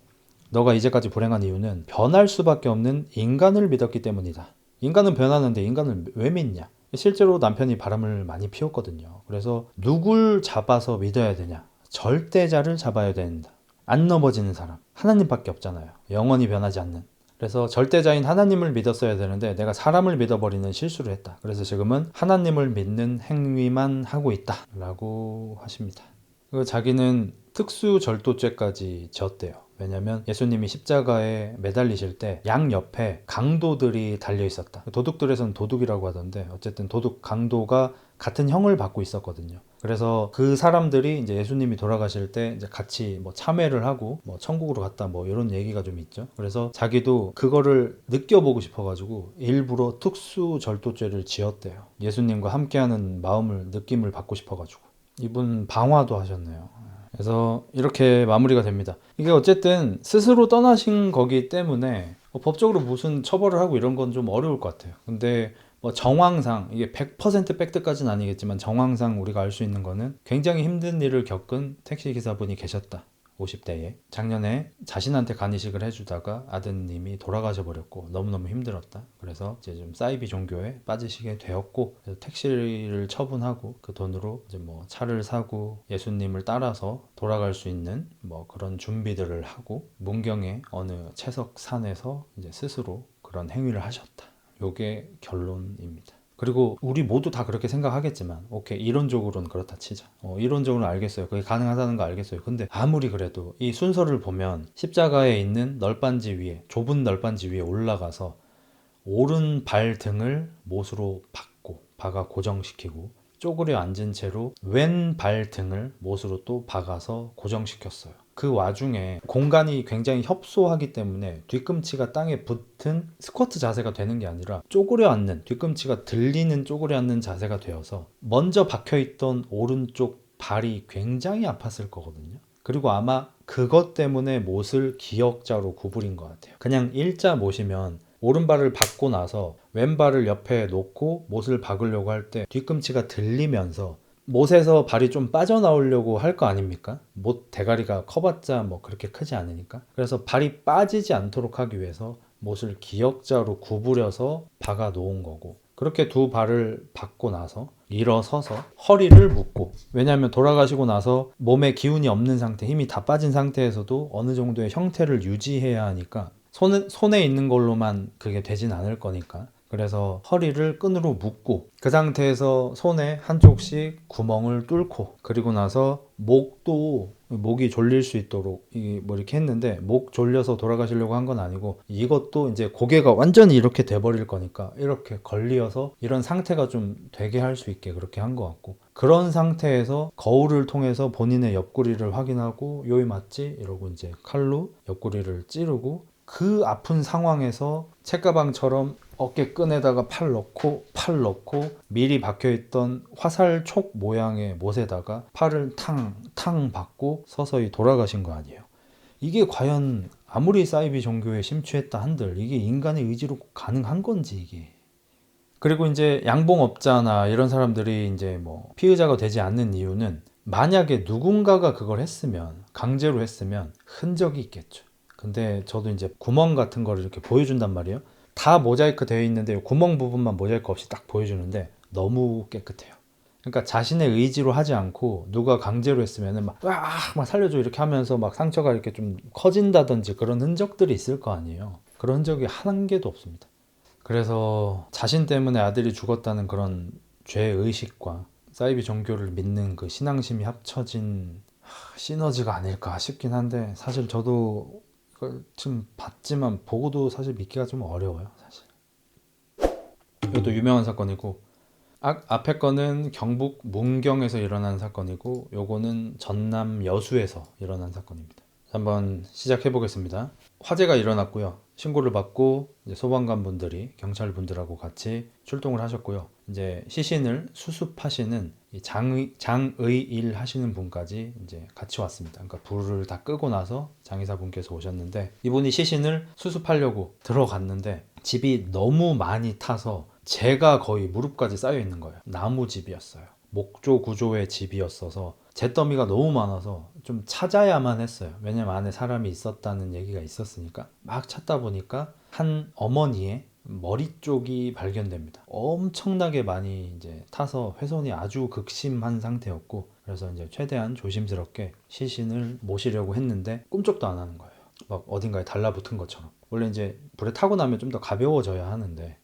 너가 이제까지 불행한 이유는 변할 수밖에 없는 인간을 믿었기 때문이다. 인간은 변하는데 인간을 왜 믿냐? 실제로 남편이 바람을 많이 피웠거든요. 그래서 누굴 잡아서 믿어야 되냐? 절대자를 잡아야 된다. 안 넘어지는 사람, 하나님밖에 없잖아요. 영원히 변하지 않는. 그래서 절대자인 하나님을 믿었어야 되는데 내가 사람을 믿어버리는 실수를 했다. 그래서 지금은 하나님을 믿는 행위만 하고 있다 라고 하십니다. 그리고 자기는 특수절도죄까지 졌대요. 왜냐면 예수님이 십자가에 매달리실 때 양옆에 강도들이 달려 있었다. 도둑들에서는 도둑이라고 하던데 어쨌든 도둑 강도가 같은 형을 받고 있었거든요. 그래서 그 사람들이 이제 예수님이 돌아가실 때 이제 같이 뭐 참회를 하고 뭐 천국으로 갔다 뭐 이런 얘기가 좀 있죠. 그래서 자기도 그거를 느껴보고 싶어가지고 일부러 특수절도죄를 지었대요. 예수님과 함께하는 느낌을 받고 싶어가지고. 이분 방화도 하셨네요. 그래서 이렇게 마무리가 됩니다. 이게 어쨌든 스스로 떠나신 거기 때문에 법적으로 무슨 처벌을 하고 이런 건 좀 어려울 것 같아요. 근데 뭐 정황상 이게 100% 팩트까지는 아니겠지만 정황상 우리가 알 수 있는 거는 굉장히 힘든 일을 겪은 택시기사분이 계셨다. 50대에 작년에 자신한테 간이식을 해주다가 아드님이 돌아가셔 버렸고 너무너무 힘들었다. 그래서 이제 좀 사이비 종교에 빠지시게 되었고, 그래서 택시를 처분하고 그 돈으로 이제 뭐 차를 사고 예수님을 따라서 돌아갈 수 있는 뭐 그런 준비들을 하고 문경의 어느 채석산에서 이제 스스로 그런 행위를 하셨다. 요게 결론입니다. 그리고 우리 모두 다 그렇게 생각하겠지만 오케이, 이론적으로는 그렇다 치자. 이론적으로는 알겠어요. 그게 가능하다는 거 알겠어요. 근데 아무리 그래도 이 순서를 보면 십자가에 있는 좁은 널빤지 위에 올라가서 오른 발 등을 못으로 박아 고정시키고 쪼그려 앉은 채로 왼 발 등을 못으로 또 박아서 고정시켰어요. 그 와중에 공간이 굉장히 협소하기 때문에 뒤꿈치가 땅에 붙은 스쿼트 자세가 되는 게 아니라 쪼그려 앉는, 뒤꿈치가 들리는 쪼그려 앉는 자세가 되어서 먼저 박혀있던 오른쪽 발이 굉장히 아팠을 거거든요. 그리고 아마 그것 때문에 못을 기역자로 구부린 것 같아요. 그냥 일자 못이면 오른발을 박고 나서 왼발을 옆에 놓고 못을 박으려고 할 때 뒤꿈치가 들리면서 못에서 발이 좀 빠져나오려고 할 거 아닙니까? 못 대가리가 커봤자 뭐 그렇게 크지 않으니까. 그래서 발이 빠지지 않도록 하기 위해서 못을 기역자로 구부려서 박아 놓은 거고, 그렇게 두 발을 박고 나서 일어서서 허리를 묶고, 왜냐하면 돌아가시고 나서 몸에 기운이 없는 상태, 힘이 다 빠진 상태에서도 어느 정도의 형태를 유지해야 하니까 손에 있는 걸로만 그게 되진 않을 거니까, 그래서 허리를 끈으로 묶고 그 상태에서 손에 한쪽씩 구멍을 뚫고, 그리고 나서 목이 졸릴 수 있도록 뭐 이렇게 했는데, 목 졸려서 돌아가시려고 한 건 아니고 이것도 이제 고개가 완전히 이렇게 돼버릴 거니까 이렇게 걸리어서 이런 상태가 좀 되게 할 수 있게 그렇게 한 것 같고, 그런 상태에서 거울을 통해서 본인의 옆구리를 확인하고 요이 맞지? 이러고 이제 칼로 옆구리를 찌르고, 그 아픈 상황에서 책가방처럼 어깨끈에다가 팔 넣고 미리 박혀있던 화살촉 모양의 못에다가 팔을 탕 박고 서서히 돌아가신 거 아니에요. 이게 과연 아무리 사이비 종교에 심취했다 한들 이게 인간의 의지로 가능한 건지 이게. 그리고 이제 양봉업자나 이런 사람들이 이제 뭐 피의자가 되지 않는 이유는, 만약에 누군가가 그걸 했으면, 강제로 했으면 흔적이 있겠죠. 근데 저도 이제 구멍 같은 거를 이렇게 보여준단 말이에요. 다 모자이크 되어 있는데 구멍 부분만 모자이크 없이 딱 보여주는데 너무 깨끗해요. 그러니까 자신의 의지로 하지 않고 누가 강제로 했으면은 막 살려줘 이렇게 하면서 막 상처가 이렇게 좀 커진다든지 그런 흔적들이 있을 거 아니에요. 그런 흔적이 한 개도 없습니다. 그래서 자신 때문에 아들이 죽었다는 그런 죄의식과 사이비 종교를 믿는 그 신앙심이 합쳐진 시너지가 아닐까 싶긴 한데, 사실 저도 이걸 지금 봤지만 보고도 사실 믿기가 좀 어려워요. 사실 이것도 유명한 사건이고, 앞에 거는 경북 문경에서 일어난 사건이고, 요거는 전남 여수에서 일어난 사건입니다. 한번 시작해 보겠습니다. 화재가 일어났고요. 신고를 받고 이제 소방관 분들이 경찰 분들하고 같이 출동을 하셨고요. 이제 시신을 수습하시는 이 장의일 하시는 분까지 이제 같이 왔습니다. 그러니까 불을 다 끄고 나서 장의사 분께서 오셨는데, 이분이 시신을 수습하려고 들어갔는데 집이 너무 많이 타서 재가 거의 무릎까지 쌓여 있는 거예요. 나무 집이었어요. 목조 구조의 집이었어서 잿더미가 너무 많아서 좀 찾아야만 했어요. 왜냐면 안에 사람이 있었다는 얘기가 있었으니까. 막 찾다 보니까 한 어머니의 머리 쪽이 발견됩니다. 엄청나게 많이 이제 타서 훼손이 아주 극심한 상태였고, 그래서 이제 최대한 조심스럽게 시신을 모시려고 했는데 꿈쩍도 안 하는 거예요. 막 어딘가에 달라붙은 것처럼. 원래 이제 불에 타고 나면 좀 더 가벼워져야 하는데,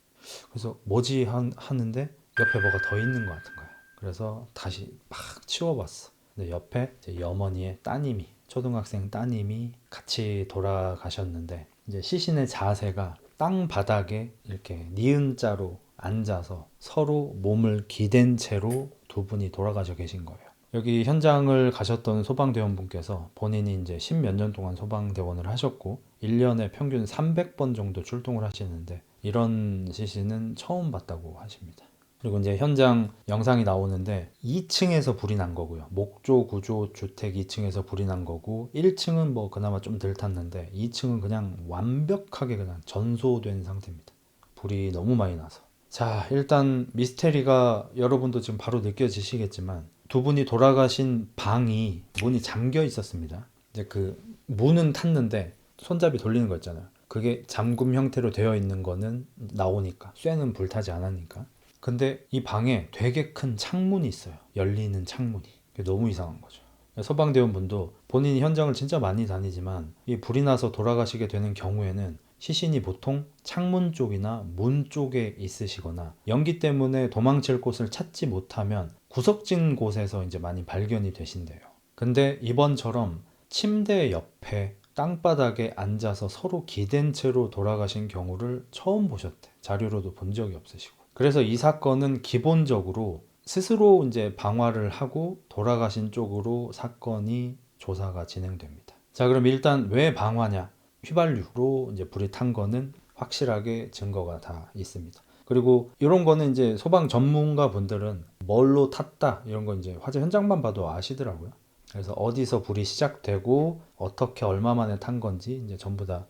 그래서 뭐지 하는데 옆에 뭐가 더 있는 것 같은 거예요. 그래서 다시 막 치워봤어. 근데 옆에 제 어머니의 따님이, 초등학생 따님이 같이 돌아가셨는데, 이제 시신의 자세가 땅 바닥에 이렇게 니은자로 앉아서 서로 몸을 기댄 채로 두 분이 돌아가셔 계신 거예요. 여기 현장을 가셨던 소방대원분께서 본인이 이제 10몇 년 동안 소방대원을 하셨고 1년에 평균 300번 정도 출동을 하시는데, 이런 시신은 처음 봤다고 하십니다. 그리고 이제 현장 영상이 나오는데 2층에서 불이 난 거고요. 목조 구조 주택 2층에서 불이 난 거고, 1층은 뭐 그나마 좀 덜 탔는데 2층은 그냥 완벽하게 그냥 전소된 상태입니다. 불이 너무 많이 나서. 자, 일단 미스테리가 여러분도 지금 바로 느껴지시겠지만, 두 분이 돌아가신 방이 문이 잠겨 있었습니다. 이제 그 문은 탔는데 손잡이 돌리는 거 있잖아요. 그게 잠금 형태로 되어 있는 거는 나오니까, 쇠는 불타지 않으니까. 근데 이 방에 되게 큰 창문이 있어요. 열리는 창문이. 그게 너무 이상한 거죠. 소방대원분도 본인이 현장을 진짜 많이 다니지만 이 불이 나서 돌아가시게 되는 경우에는 시신이 보통 창문 쪽이나 문 쪽에 있으시거나 연기 때문에 도망칠 곳을 찾지 못하면 구석진 곳에서 이제 많이 발견이 되신대요. 근데 이번처럼 침대 옆에 땅바닥에 앉아서 서로 기댄 채로 돌아가신 경우를 처음 보셨대. 자료로도 본 적이 없으시고. 그래서 이 사건은 기본적으로 스스로 이제 방화를 하고 돌아가신 쪽으로 사건이 조사가 진행됩니다. 자, 그럼 일단 왜 방화냐? 휘발유로 이제 불이 탄 거는 확실하게 증거가 다 있습니다. 그리고 이런 거는 이제 소방 전문가 분들은 뭘로 탔다 이런 거 이제 화재 현장만 봐도 아시더라고요. 그래서 어디서 불이 시작되고 어떻게 얼마 만에 탄 건지 이제 전부 다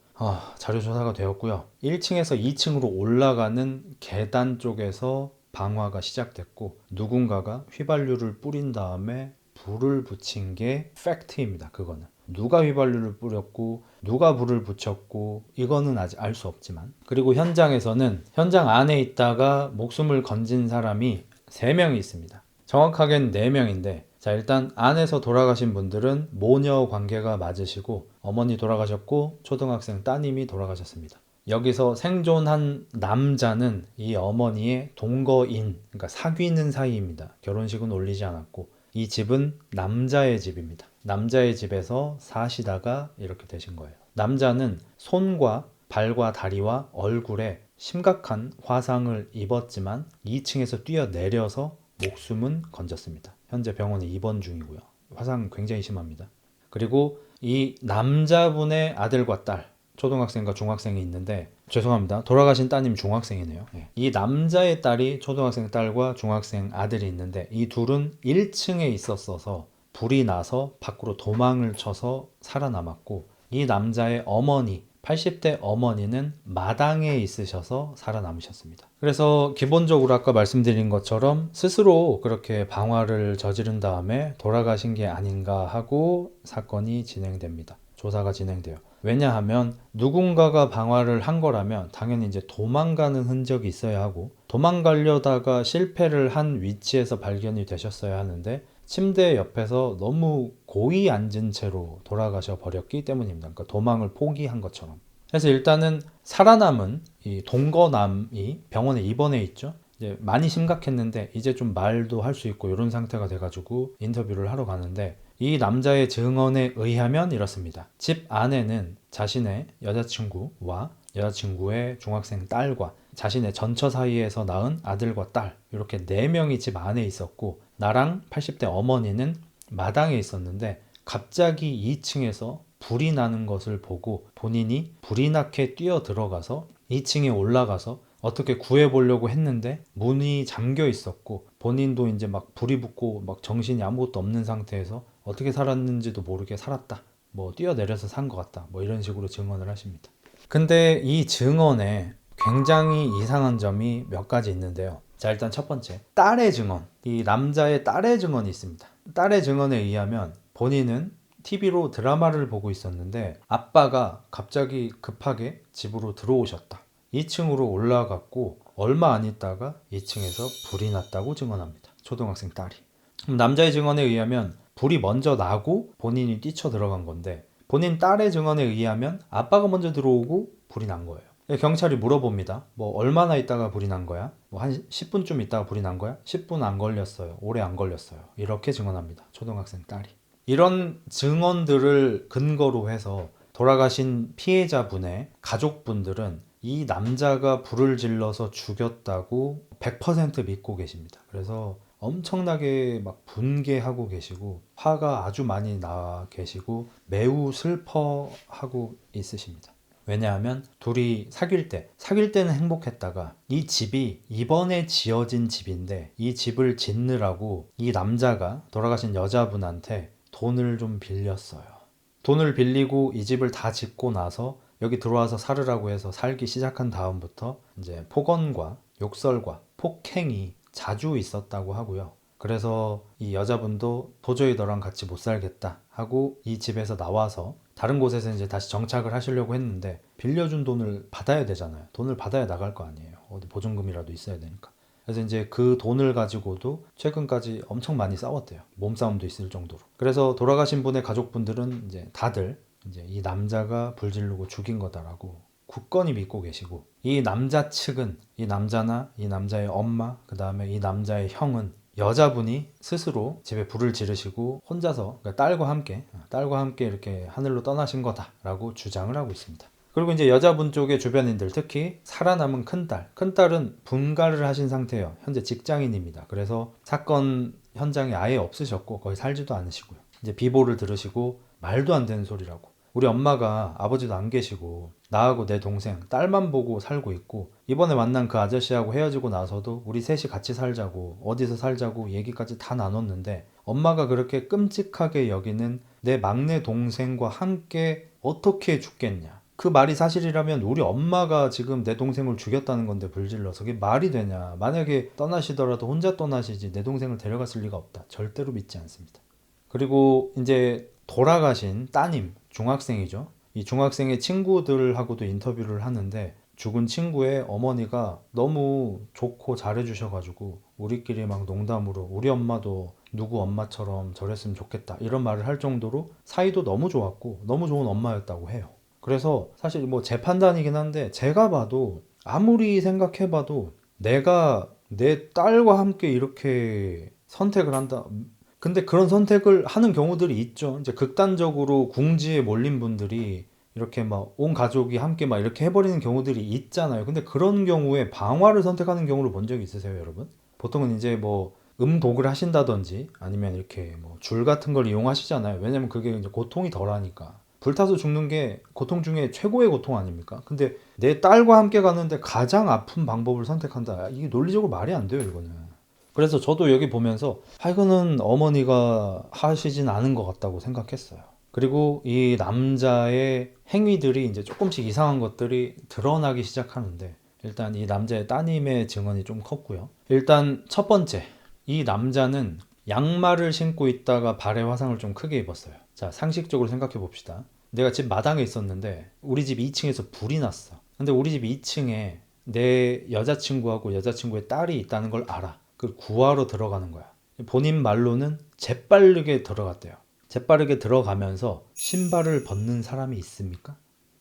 자료 조사가 되었고요. 1층에서 2층으로 올라가는 계단 쪽에서 방화가 시작됐고, 누군가가 휘발유를 뿌린 다음에 불을 붙인 게 팩트입니다. 그거는 누가 휘발유를 뿌렸고 누가 불을 붙였고 이거는 아직 알 수 없지만, 그리고 현장에서는 현장 안에 있다가 목숨을 건진 사람이 3명이 있습니다. 정확하게는 4명인데, 자, 일단 안에서 돌아가신 분들은 모녀 관계가 맞으시고 어머니 돌아가셨고 초등학생 따님이 돌아가셨습니다. 여기서 생존한 남자는 이 어머니의 동거인, 그러니까 사귀는 사이입니다. 결혼식은 올리지 않았고, 이 집은 남자의 집입니다. 남자의 집에서 사시다가 이렇게 되신 거예요. 남자는 손과 발과 다리와 얼굴에 심각한 화상을 입었지만 2층에서 뛰어내려서 목숨은 건졌습니다. 현재 병원에 입원 중이고요. 화상 굉장히 심합니다. 그리고 이 남자분의 아들과 딸, 초등학생과 중학생이 있는데, 죄송합니다. 돌아가신 따님 중학생이네요. 이 남자의 딸이 초등학생 딸과 중학생 아들이 있는데, 이 둘은 1층에 있었어서 불이 나서 밖으로 도망을 쳐서 살아남았고, 이 남자의 어머니, 80대 어머니는 마당에 있으셔서 살아남으셨습니다. 그래서 기본적으로 아까 말씀드린 것처럼 스스로 그렇게 방화를 저지른 다음에 돌아가신 게 아닌가 하고 사건이 진행됩니다. 조사가 진행돼요. 왜냐하면 누군가가 방화를 한 거라면 당연히 이제 도망가는 흔적이 있어야 하고, 도망가려다가 실패를 한 위치에서 발견이 되셨어야 하는데 침대 옆에서 너무 고이 앉은 채로 돌아가셔 버렸기 때문입니다. 그러니까 도망을 포기한 것처럼. 그래서 일단은 살아남은 이 동거남이 병원에 입원해 있죠. 이제 많이 심각했는데 이제 좀 말도 할 수 있고 이런 상태가 돼가지고 인터뷰를 하러 가는데 이 남자의 증언에 의하면 이렇습니다. 집 안에는 자신의 여자친구와 여자친구의 중학생 딸과 자신의 전처 사이에서 낳은 아들과 딸 이렇게 4명이 집 안에 있었고 나랑 80대 어머니는 마당에 있었는데 갑자기 2층에서 불이 나는 것을 보고 본인이 불이 나게 뛰어 들어가서 2층에 올라가서 어떻게 구해보려고 했는데 문이 잠겨 있었고 본인도 이제 막 불이 붙고 막 정신이 아무것도 없는 상태에서 어떻게 살았는지도 모르게 살았다. 뭐 뛰어내려서 산 것 같다. 뭐 이런 식으로 증언을 하십니다. 근데 이 증언에 굉장히 이상한 점이 몇 가지 있는데요. 자, 일단 첫 번째, 딸의 증언. 이 남자의 딸의 증언이 있습니다. 딸의 증언에 의하면 본인은 TV로 드라마를 보고 있었는데 아빠가 갑자기 급하게 집으로 들어오셨다. 2층으로 올라갔고 얼마 안 있다가 2층에서 불이 났다고 증언합니다. 초등학생 딸이. 남자의 증언에 의하면 불이 먼저 나고 본인이 뛰쳐 들어간 건데 본인 딸의 증언에 의하면 아빠가 먼저 들어오고 불이 난 거예요. 경찰이 물어봅니다. 뭐 얼마나 있다가 불이 난 거야? 뭐 한 10분쯤 있다가 불이 난 거야? 10분 안 걸렸어요. 오래 안 걸렸어요. 이렇게 증언합니다. 초등학생 딸이. 이런 증언들을 근거로 해서 돌아가신 피해자분의 가족분들은 이 남자가 불을 질러서 죽였다고 100% 믿고 계십니다. 그래서 엄청나게 막 분개하고 계시고 화가 아주 많이 나 계시고 매우 슬퍼하고 있으십니다. 왜냐하면 둘이 사귈 때는 행복했다가 이 집이 이번에 지어진 집인데 이 집을 짓느라고 이 남자가 돌아가신 여자분한테 돈을 좀 빌렸어요. 돈을 빌리고 이 집을 다 짓고 나서 여기 들어와서 살으라고 해서 살기 시작한 다음부터 이제 폭언과 욕설과 폭행이 자주 있었다고 하고요. 그래서 이 여자분도 도저히 너랑 같이 못 살겠다 하고 이 집에서 나와서 다른 곳에서 이제 다시 정착을 하시려고 했는데 빌려준 돈을 받아야 되잖아요. 돈을 받아야 나갈 거 아니에요. 어디 보증금이라도 있어야 되니까. 그래서 이제 그 돈을 가지고도 최근까지 엄청 많이 싸웠대요. 몸싸움도 있을 정도로. 그래서 돌아가신 분의 가족분들은 이제 다들 이제 이 남자가 불지르고 죽인 거다라고 굳건히 믿고 계시고 이 남자 측은 이 남자나 이 남자의 엄마 그 다음에 이 남자의 형은 여자분이 스스로 집에 불을 지르시고 혼자서 그러니까 딸과 함께 이렇게 하늘로 떠나신 거다라고 주장을 하고 있습니다. 그리고 이제 여자분 쪽의 주변인들 특히 살아남은 큰딸은 분가를 하신 상태예요. 현재 직장인입니다. 그래서 사건 현장에 아예 없으셨고 거의 살지도 않으시고요. 이제 비보를 들으시고 말도 안 되는 소리라고. 우리 엄마가 아버지도 안 계시고 나하고 내 동생 딸만 보고 살고 있고 이번에 만난 그 아저씨하고 헤어지고 나서도 우리 셋이 같이 살자고 어디서 살자고 얘기까지 다 나눴는데 엄마가 그렇게 끔찍하게 여기는 내 막내 동생과 함께 어떻게 죽겠냐. 그 말이 사실이라면 우리 엄마가 지금 내 동생을 죽였다는 건데 불질러서 그게 말이 되냐. 만약에 떠나시더라도 혼자 떠나시지 내 동생을 데려갔을 리가 없다. 절대로 믿지 않습니다. 그리고 이제 돌아가신 따님 중학생이죠. 이 중학생의 친구들하고도 인터뷰를 하는데 죽은 친구의 어머니가 너무 좋고 잘해주셔가지고 우리끼리 막 농담으로 우리 엄마도 누구 엄마처럼 저랬으면 좋겠다 이런 말을 할 정도로 사이도 너무 좋았고 너무 좋은 엄마였다고 해요. 그래서 사실 뭐 제 판단이긴 한데 제가 봐도 아무리 생각해봐도 내가 내 딸과 함께 이렇게 선택을 한다. 근데 그런 선택을 하는 경우들이 있죠. 이제 극단적으로 궁지에 몰린 분들이 이렇게 막 온 가족이 함께 막 이렇게 해버리는 경우들이 있잖아요. 근데 그런 경우에 방화를 선택하는 경우를 본 적이 있으세요, 여러분? 보통은 이제 뭐 음독을 하신다든지 아니면 이렇게 뭐 줄 같은 걸 이용하시잖아요. 왜냐면 그게 이제 고통이 덜하니까. 불타서 죽는 게 고통 중에 최고의 고통 아닙니까? 근데 내 딸과 함께 가는데 가장 아픈 방법을 선택한다. 이게 논리적으로 말이 안 돼요, 이거는. 그래서 저도 여기 보면서 이거는 어머니가 하시진 않은 것 같다고 생각했어요. 그리고 이 남자의 행위들이 이제 조금씩 이상한 것들이 드러나기 시작하는데 일단 이 남자의 따님의 증언이 좀 컸고요. 일단 첫 번째, 이 남자는 양말을 신고 있다가 발에 화상을 좀 크게 입었어요. 자, 상식적으로 생각해 봅시다. 내가 집 마당에 있었는데 우리 집 2층에서 불이 났어. 근데 우리 집 2층에 내 여자친구하고 여자친구의 딸이 있다는 걸 알아. 그걸 구하러 들어가는 거야. 본인 말로는 재빠르게 들어갔대요. 재빠르게 들어가면서 신발을 벗는 사람이 있습니까?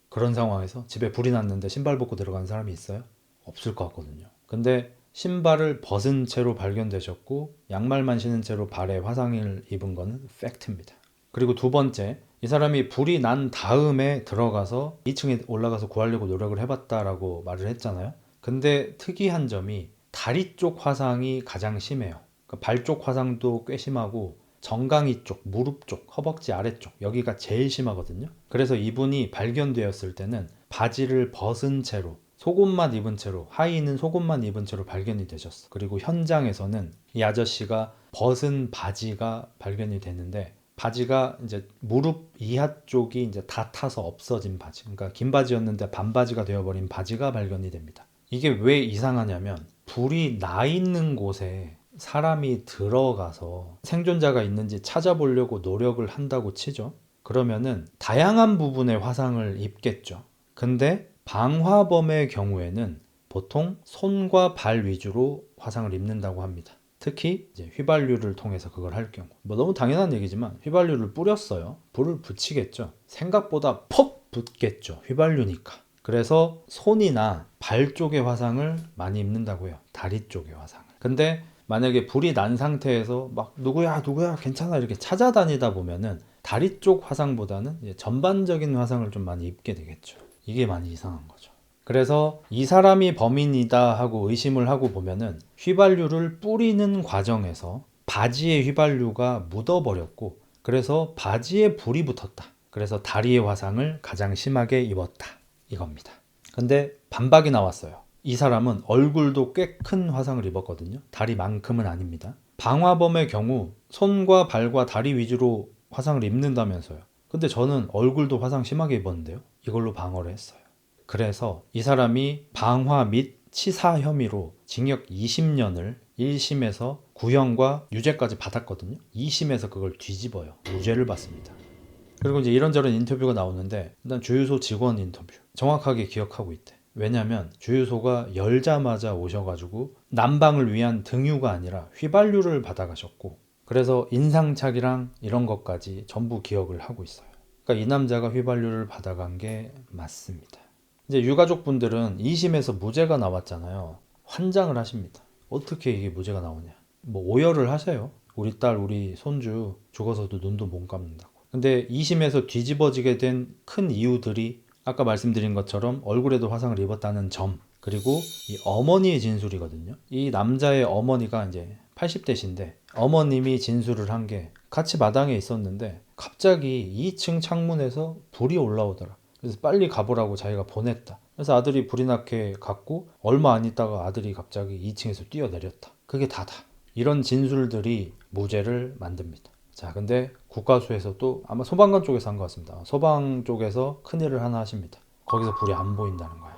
그런 상황에서 집에 불이 났는데 신발 벗고 들어간 사람이 있어요? 없을 것 같거든요. 근데 신발을 벗은 채로 발견되셨고 양말만 신은 채로 발에 화상을 입은 거는 팩트입니다. 그리고 두 번째, 이 사람이 불이 난 다음에 들어가서 2층에 올라가서 구하려고 노력을 해봤다라고 말을 했잖아요. 근데 특이한 점이 다리 쪽 화상이 가장 심해요. 그러니까 발 쪽 화상도 꽤 심하고 정강이 쪽, 무릎 쪽, 허벅지 아래쪽 여기가 제일 심하거든요. 그래서 이분이 발견되었을 때는 바지를 벗은 채로 속옷만 입은 채로 하의는 속옷만 입은 채로 발견이 되셨어. 그리고 현장에서는 이 아저씨가 벗은 바지가 발견이 됐는데 바지가 이제 무릎 이하 쪽이 이제 다 타서 없어진 바지. 그러니까 긴 바지였는데 반바지가 되어버린 바지가 발견이 됩니다. 이게 왜 이상하냐면 불이 나 있는 곳에 사람이 들어가서 생존자가 있는지 찾아보려고 노력을 한다고 치죠. 그러면은 다양한 부분에 화상을 입겠죠. 근데 방화범의 경우에는 보통 손과 발 위주로 화상을 입는다고 합니다. 특히 이제 휘발유를 통해서 그걸 할 경우. 뭐 너무 당연한 얘기지만 휘발유를 뿌렸어요. 불을 붙이겠죠. 생각보다 퍽 붙겠죠. 휘발유니까. 그래서 손이나 발 쪽의 화상을 많이 입는다고 해요. 다리 쪽의 화상을. 근데 만약에 불이 난 상태에서 막 누구야 누구야 괜찮아 이렇게 찾아다니다 보면은 다리 쪽 화상보다는 이제 전반적인 화상을 좀 많이 입게 되겠죠. 이게 많이 이상한 거죠. 그래서 이 사람이 범인이다 하고 의심을 하고 보면은 휘발유를 뿌리는 과정에서 바지에 휘발유가 묻어버렸고 그래서 바지에 불이 붙었다. 그래서 다리의 화상을 가장 심하게 입었다. 이겁니다. 근데 반박이 나왔어요. 이 사람은 얼굴도 꽤 큰 화상을 입었거든요. 다리만큼은 아닙니다. 방화범의 경우 손과 발과 다리 위주로 화상을 입는다면서요. 근데 저는 얼굴도 화상 심하게 입었는데요. 이걸로 방어를 했어요. 그래서 이 사람이 방화 및 치사 혐의로 징역 20년을 1심에서 구형과 유죄까지 받았거든요. 2심에서 그걸 뒤집어요. 무죄를 받습니다. 그리고 이제 이런저런 인터뷰가 나오는데 일단 주유소 직원 인터뷰 정확하게 기억하고 있대. 왜냐면 주유소가 열자마자 오셔가지고 난방을 위한 등유가 아니라 휘발유를 받아가셨고 그래서 인상착의랑 이런 것까지 전부 기억을 하고 있어요. 그러니까 이 남자가 휘발유를 받아간 게 맞습니다. 이제 유가족분들은 2심에서 무죄가 나왔잖아요. 환장을 하십니다. 어떻게 이게 무죄가 나오냐. 뭐 오열을 하세요. 우리 딸 우리 손주 죽어서도 눈도 못 감는다고. 근데 2심에서 뒤집어지게 된 큰 이유들이 아까 말씀드린 것처럼 얼굴에도 화상을 입었다는 점 그리고 이 어머니의 진술이거든요. 이 남자의 어머니가 이제 80대신데 어머님이 진술을 한 게 같이 마당에 있었는데 갑자기 2층 창문에서 불이 올라오더라. 그래서 빨리 가보라고 자기가 보냈다. 그래서 아들이 불이 나게 갔고 얼마 안 있다가 아들이 갑자기 2층에서 뛰어내렸다. 그게 다다. 이런 진술들이 무죄를 만듭니다. 자, 근데 국가수에서 또 아마 소방관 쪽에서 한 것 같습니다. 소방 쪽에서 큰일을 하나 하십니다. 거기서 불이 안 보인다는 거예요.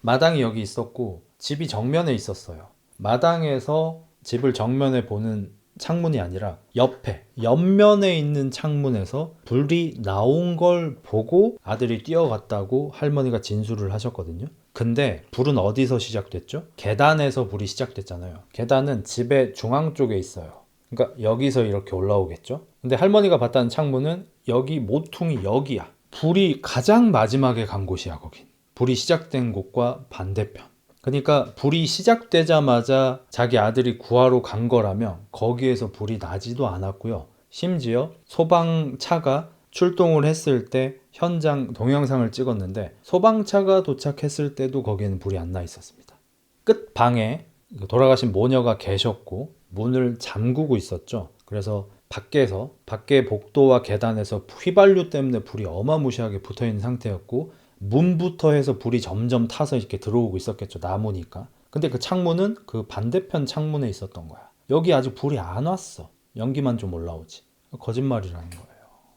마당이 여기 있었고 집이 정면에 있었어요. 마당에서 집을 정면에 보는 창문이 아니라 옆에 옆면에 있는 창문에서 불이 나온 걸 보고 아들이 뛰어갔다고 할머니가 진술을 하셨거든요. 근데 불은 어디서 시작됐죠? 계단에서 불이 시작됐잖아요. 계단은 집의 중앙 쪽에 있어요. 그러니까 여기서 이렇게 올라오겠죠. 근데 할머니가 봤다는 창문은 여기 모퉁이 여기야. 불이 가장 마지막에 간 곳이야. 거긴 불이 시작된 곳과 반대편. 그러니까 불이 시작되자마자 자기 아들이 구하러 간 거라면 거기에서 불이 나지도 않았고요. 심지어 소방차가 출동을 했을 때 현장 동영상을 찍었는데 소방차가 도착했을 때도 거기에는 불이 안 나 있었습니다. 끝 방에 돌아가신 모녀가 계셨고 문을 잠그고 있었죠. 그래서 밖에 복도와 계단에서 휘발유 때문에 불이 어마무시하게 붙어있는 상태였고 문부터 해서 불이 점점 타서 이렇게 들어오고 있었겠죠. 나무니까. 근데 그 창문은 그 반대편 창문에 있었던 거야. 여기 아직 불이 안 왔어. 연기만 좀 올라오지. 거짓말이라는 거예요.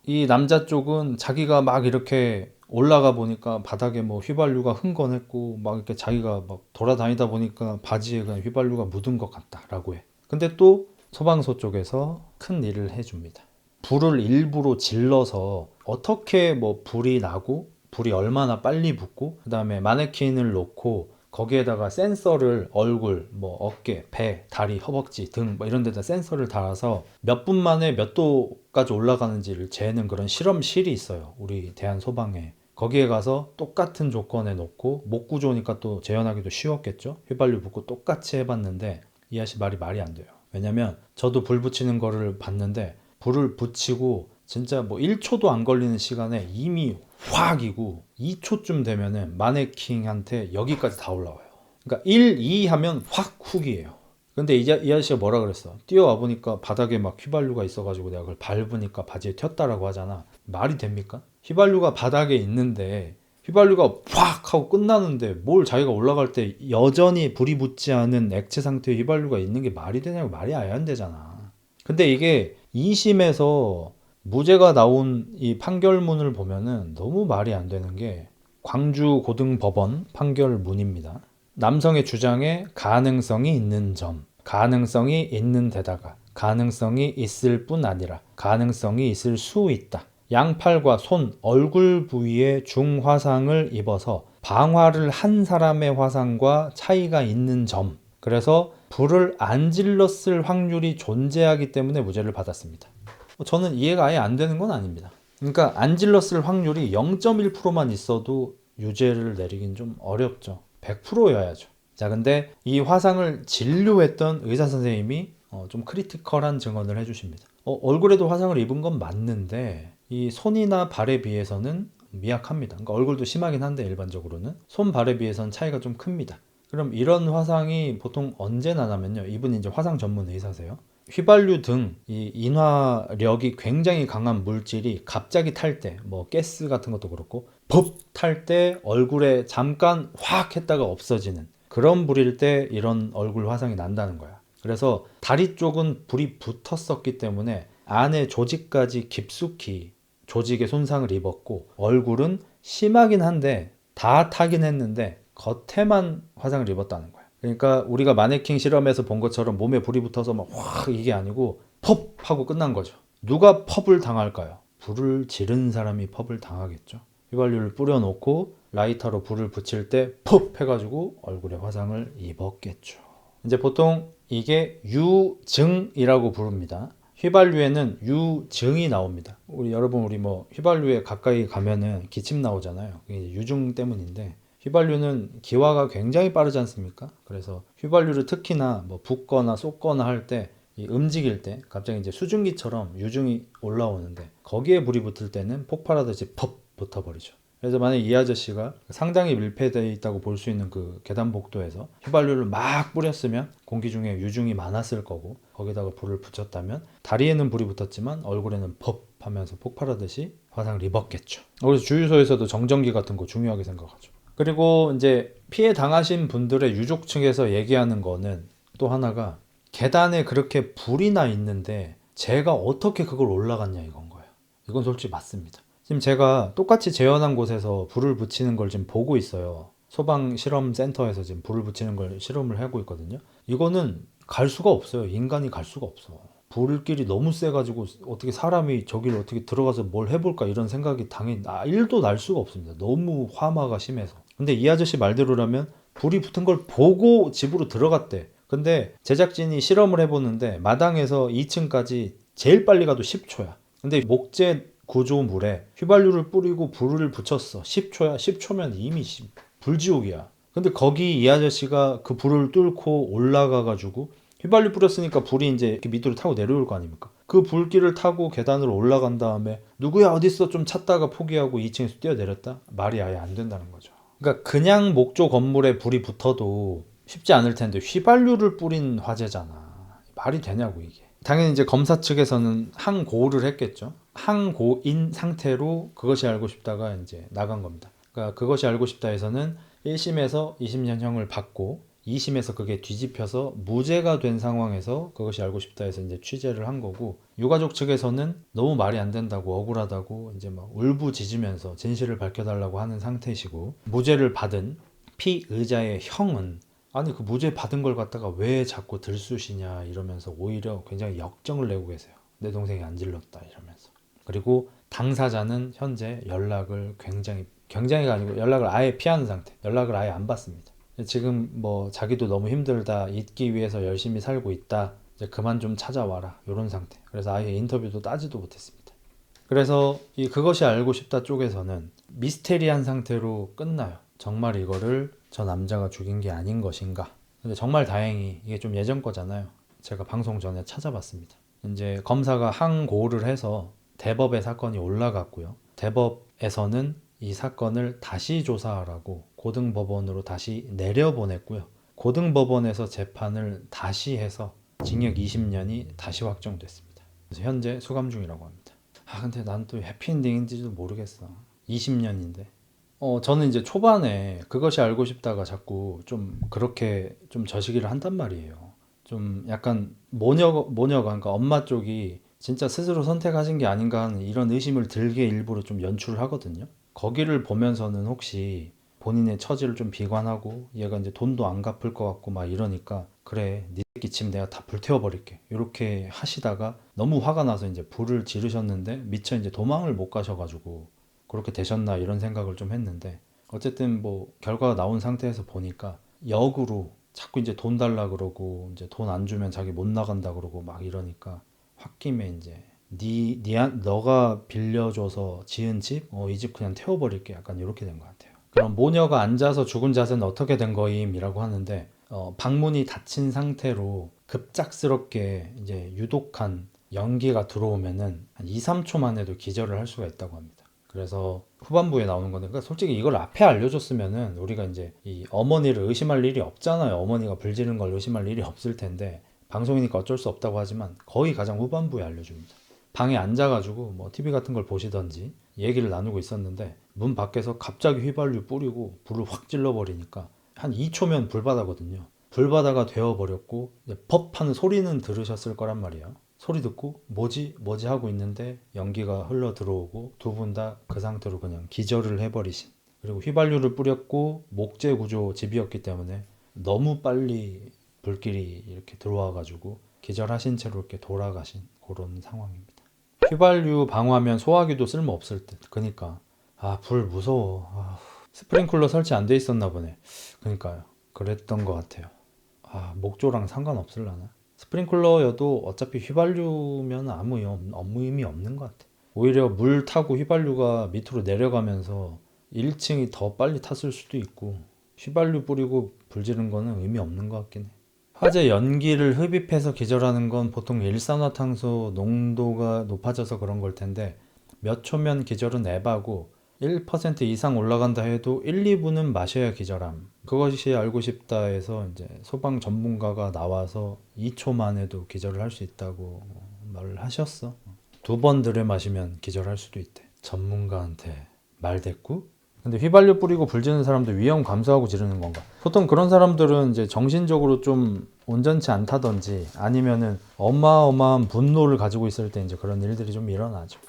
이 남자 쪽은 자기가 막 이렇게 올라가 보니까 바닥에 뭐 휘발유가 흥건했고 막 이렇게 자기가 막 돌아다니다 보니까 바지에 그냥 휘발유가 묻은 것 같다라고 해. 근데 또 소방서 쪽에서 큰 일을 해줍니다. 불을 일부러 질러서 어떻게 뭐 불이 나고 불이 얼마나 빨리 붙고 그 다음에 마네킹을 놓고 거기에다가 센서를 얼굴, 뭐 어깨, 배, 다리, 허벅지, 등 뭐 이런 데다 센서를 달아서 몇 분 만에 몇 도까지 올라가는지를 재는 그런 실험실이 있어요. 우리 대한소방에. 거기에 가서 똑같은 조건에 놓고 목 구조니까 또 재현하기도 쉬웠겠죠. 휘발유 붓고 똑같이 해봤는데 이 아저씨 말이 안 돼요. 왜냐면 저도 불 붙이는 거를 봤는데 불을 붙이고 진짜 뭐 1초도 안 걸리는 시간에 이미 확이고 2초쯤 되면은 마네킹한테 여기까지 다 올라와요. 그러니까 1, 2 하면 확 훅이에요. 근데 이 아저씨가 뭐라 그랬어? 뛰어와 보니까 바닥에 막 휘발유가 있어가지고 내가 그걸 밟으니까 바지에 튀었다라고 하잖아. 말이 됩니까? 휘발유가 바닥에 있는데 휘발유가 확 하고 끝나는데 뭘 자기가 올라갈 때 여전히 불이 붙지 않은 액체 상태의 휘발유가 있는 게 말이 되냐고. 말이 아예 안 되잖아. 근데 이게 2심에서 무죄가 나온 이 판결문을 보면은 너무 말이 안 되는 게 광주고등법원 판결문입니다. 남성의 주장에 가능성이 있는 점, 가능성이 있는 데다가 가능성이 있을 뿐 아니라 가능성이 있을 수 있다. 양팔과 손, 얼굴 부위에 중화상을 입어서 방화를 한 사람의 화상과 차이가 있는 점. 그래서 불을 안 질렀을 확률이 존재하기 때문에 무죄를 받았습니다. 저는 이해가 아예 안 되는 건 아닙니다. 그러니까 안 질렀을 확률이 0.1%만 있어도 유죄를 내리긴 좀 어렵죠. 100%여야죠. 자, 근데 이 화상을 진료했던 의사 선생님이 좀 크리티컬한 증언을 해주십니다. 얼굴에도 화상을 입은 건 맞는데 이 손이나 발에 비해서는 미약합니다. 그러니까 얼굴도 심하긴 한데 일반적으로는 손, 발에 비해서는 차이가 좀 큽니다. 그럼 이런 화상이 보통 언제 나냐면요. 이분이 이제 화상 전문 의사세요. 휘발유 등 이 인화력이 굉장히 강한 물질이 갑자기 탈 때, 뭐 가스 같은 것도 그렇고 푹 탈 때 얼굴에 잠깐 확 했다가 없어지는 그런 불일 때 이런 얼굴 화상이 난다는 거야. 그래서 다리 쪽은 불이 붙었었기 때문에 안에 조직까지 깊숙이 조직에 손상을 입었고 얼굴은 심하긴 한데 다 타긴 했는데 겉에만 화상을 입었다는 거야. 그러니까 우리가 마네킹 실험에서 본 것처럼 몸에 불이 붙어서 막 확 이게 아니고 펍 하고 끝난 거죠. 누가 펍을 당할까요? 불을 지른 사람이 펍을 당하겠죠. 휘발유를 뿌려놓고 라이터로 불을 붙일 때 푹 해가지고 얼굴에 화상을 입었겠죠. 이제 보통 이게 유증이라고 부릅니다. 휘발유에는 유증이 나옵니다. 여러분 뭐 휘발유에 가까이 가면은 기침 나오잖아요. 이게 유증 때문인데 휘발유는 기화가 굉장히 빠르지 않습니까? 그래서 휘발유를 특히나 뭐 붓거나 쏟거나 할 때 움직일 때 갑자기 이제 수증기처럼 유증이 올라오는데 거기에 불이 붙을 때는 폭발하듯이 퍽 붙어버리죠. 그래서 만약 이 아저씨가 상당히 밀폐되어 있다고 볼 수 있는 그 계단 복도에서 휘발유를 막 뿌렸으면 공기 중에 유증이 많았을 거고 거기다가 불을 붙였다면 다리에는 불이 붙었지만 얼굴에는 퍽 하면서 폭발하듯이 화상을 입었겠죠. 그래서 주유소에서도 정전기 같은 거 중요하게 생각하죠. 그리고 이제 피해 당하신 분들의 유족 측에서 얘기하는 거는 또 하나가 계단에 그렇게 불이 나 있는데 제가 어떻게 그걸 올라갔냐 이건 거예요. 이건 솔직히 맞습니다. 지금 제가 똑같이 재현한 곳에서 불을 붙이는 걸 지금 보고 있어요. 소방실험센터에서 지금 불을 붙이는 걸 실험을 하고 있거든요. 이거는 갈 수가 없어요. 인간이 갈 수가 없어. 불길이 너무 세가지고 어떻게 사람이 저기를 어떻게 들어가서 뭘 해볼까 이런 생각이 당연히 1도 날 수가 없습니다. 너무 화마가 심해서. 근데 이 아저씨 말대로라면 불이 붙은 걸 보고 집으로 들어갔대. 근데 제작진이 실험을 해보는데 마당에서 2층까지 제일 빨리 가도 10초야. 근데 목재 구조물에 휘발유를 뿌리고 불을 붙였어. 10초야. 10초면 이미 불지옥이야. 근데 거기 이 아저씨가 그 불을 뚫고 올라가가지고 휘발유 뿌렸으니까 불이 이제 이렇게 밑으로 타고 내려올 거 아닙니까? 그 불길을 타고 계단으로 올라간 다음에 누구야 어딨어 좀 찾다가 포기하고 2층에서 뛰어내렸다? 말이 아예 안 된다는 거죠. 그러니까 그냥 목조 건물에 불이 붙어도 쉽지 않을 텐데 휘발유를 뿌린 화재잖아. 말이 되냐고 이게. 당연히 이제 검사 측에서는 항고를 했겠죠. 항고인 상태로 그것이 알고 싶다가 이제 나간 겁니다. 그러니까 그것이 알고 싶다에서는 1심에서 20년형을 받고 2심에서 그게 뒤집혀서 무죄가 된 상황에서 그것이 알고 싶다 해서 이제 취재를 한 거고 유가족 측에서는 너무 말이 안 된다고 억울하다고 이제 막 울부짖으면서 진실을 밝혀달라고 하는 상태시고 무죄를 받은 피의자의 형은 아니 그 무죄 받은 걸 갖다가 왜 자꾸 들쑤시냐 이러면서 오히려 굉장히 역정을 내고 계세요. 내 동생이 안 질렀다 이러면서. 그리고 당사자는 현재 연락을 굉장히가 아니고 연락을 아예 피하는 상태. 연락을 아예 안 받습니다. 지금 뭐 자기도 너무 힘들다, 잊기 위해서 열심히 살고 있다, 이제 그만 좀 찾아와라, 이런 상태. 그래서 아예 인터뷰도 따지도 못했습니다. 그래서 이 그것이 알고 싶다 쪽에서는 미스테리한 상태로 끝나요. 정말 이거를 저 남자가 죽인 게 아닌 것인가. 근데 정말 다행히 이게 좀 예전 거잖아요. 제가 방송 전에 찾아봤습니다. 이제 검사가 항고를 해서 대법의 사건이 올라갔고요. 대법에서는 이 사건을 다시 조사하라고 고등법원으로 다시 내려보냈고요. 고등법원에서 재판을 다시 해서 징역 20년이 다시 확정됐습니다. 그래서 현재 수감 중이라고 합니다. 근데 난 또 해피엔딩인지도 모르겠어. 20년인데. 저는 이제 초반에 그것이 알고 싶다가 자꾸 좀 그렇게 좀 저시기를 한단 말이에요. 좀 약간 모녀가, 그러니까 엄마 쪽이 진짜 스스로 선택하신 게 아닌가 하는 이런 의심을 들게 일부러 좀 연출을 하거든요. 거기를 보면서는 혹시 본인의 처지를 좀 비관하고 얘가 이제 돈도 안 갚을 것 같고 막 이러니까 그래, 네 새끼 집 내가 다 불태워버릴게, 이렇게 하시다가 너무 화가 나서 이제 불을 지르셨는데 미처 이제 도망을 못 가셔가지고 그렇게 되셨나 이런 생각을 좀 했는데, 어쨌든 뭐 결과가 나온 상태에서 보니까 역으로 자꾸 이제 돈 달라 그러고 이제 돈 안 주면 자기 못 나간다 그러고 막 이러니까 홧김에 이제 너가 빌려줘서 지은 집? 이 집 그냥 태워버릴게, 약간 이렇게 된 것 같아요. 그럼 모녀가 앉아서 죽은 자세는 어떻게 된 거임? 이라고 하는데, 방문이 닫힌 상태로 급작스럽게 이제 유독한 연기가 들어오면은 한 2, 3초만 해도 기절을 할 수가 있다고 합니다. 그래서 후반부에 나오는 건데, 그러니까 솔직히 이걸 앞에 알려줬으면은 우리가 이제 이 어머니를 의심할 일이 없잖아요. 어머니가 불 지른 걸 의심할 일이 없을 텐데, 방송이니까 어쩔 수 없다고 하지만 거의 가장 후반부에 알려줍니다. 방에 앉아가지고 뭐 TV 같은 걸 보시던지 얘기를 나누고 있었는데 문 밖에서 갑자기 휘발유 뿌리고 불을 확 질러버리니까 한 2초면 불바다거든요. 불바다가 되어버렸고 법 하는 소리는 들으셨을 거란 말이에요. 소리 듣고 뭐지 하고 있는데 연기가 흘러 들어오고 두 분 다 그 상태로 그냥 기절을 해버리신. 그리고 휘발유를 뿌렸고 목재 구조 집이었기 때문에 너무 빨리 불길이 이렇게 들어와가지고 기절하신 채로 이렇게 돌아가신 그런 상황입니다. 휘발유 방화면 소화기도 쓸모없을 듯. 그니까 불 무서워. 스프링클러 설치 안 돼 있었나 보네. 그니까요. 그랬던 것 같아요. 목조랑 상관없을라나? 스프링클러여도 어차피 휘발유면 아무 의미 없는 것 같아. 오히려 물 타고 휘발유가 밑으로 내려가면서 1층이 더 빨리 탔을 수도 있고, 휘발유 뿌리고 불 지른 거는 의미 없는 것 같긴 해. 화재 연기를 흡입해서 기절하는 건 보통 일산화탄소 농도가 높아져서 그런 걸 텐데, 몇 초면 기절은 에바고 1% 이상 올라간다 해도 1, 2분은 마셔야 기절함. 그것이 알고 싶다에서 이제 소방 전문가가 나와서 2초만 해도 기절을 할 수 있다고 말을 하셨어. 2번 들여 마시면 기절할 수도 있대. 전문가한테 말대꾸? 근데 휘발유 뿌리고 불 지르는 사람들 위험 감수하고 지르는 건가? 보통 그런 사람들은 이제 정신적으로 좀 온전치 않다든지 아니면은 어마어마한 분노를 가지고 있을 때 이제 그런 일들이 좀 일어나죠.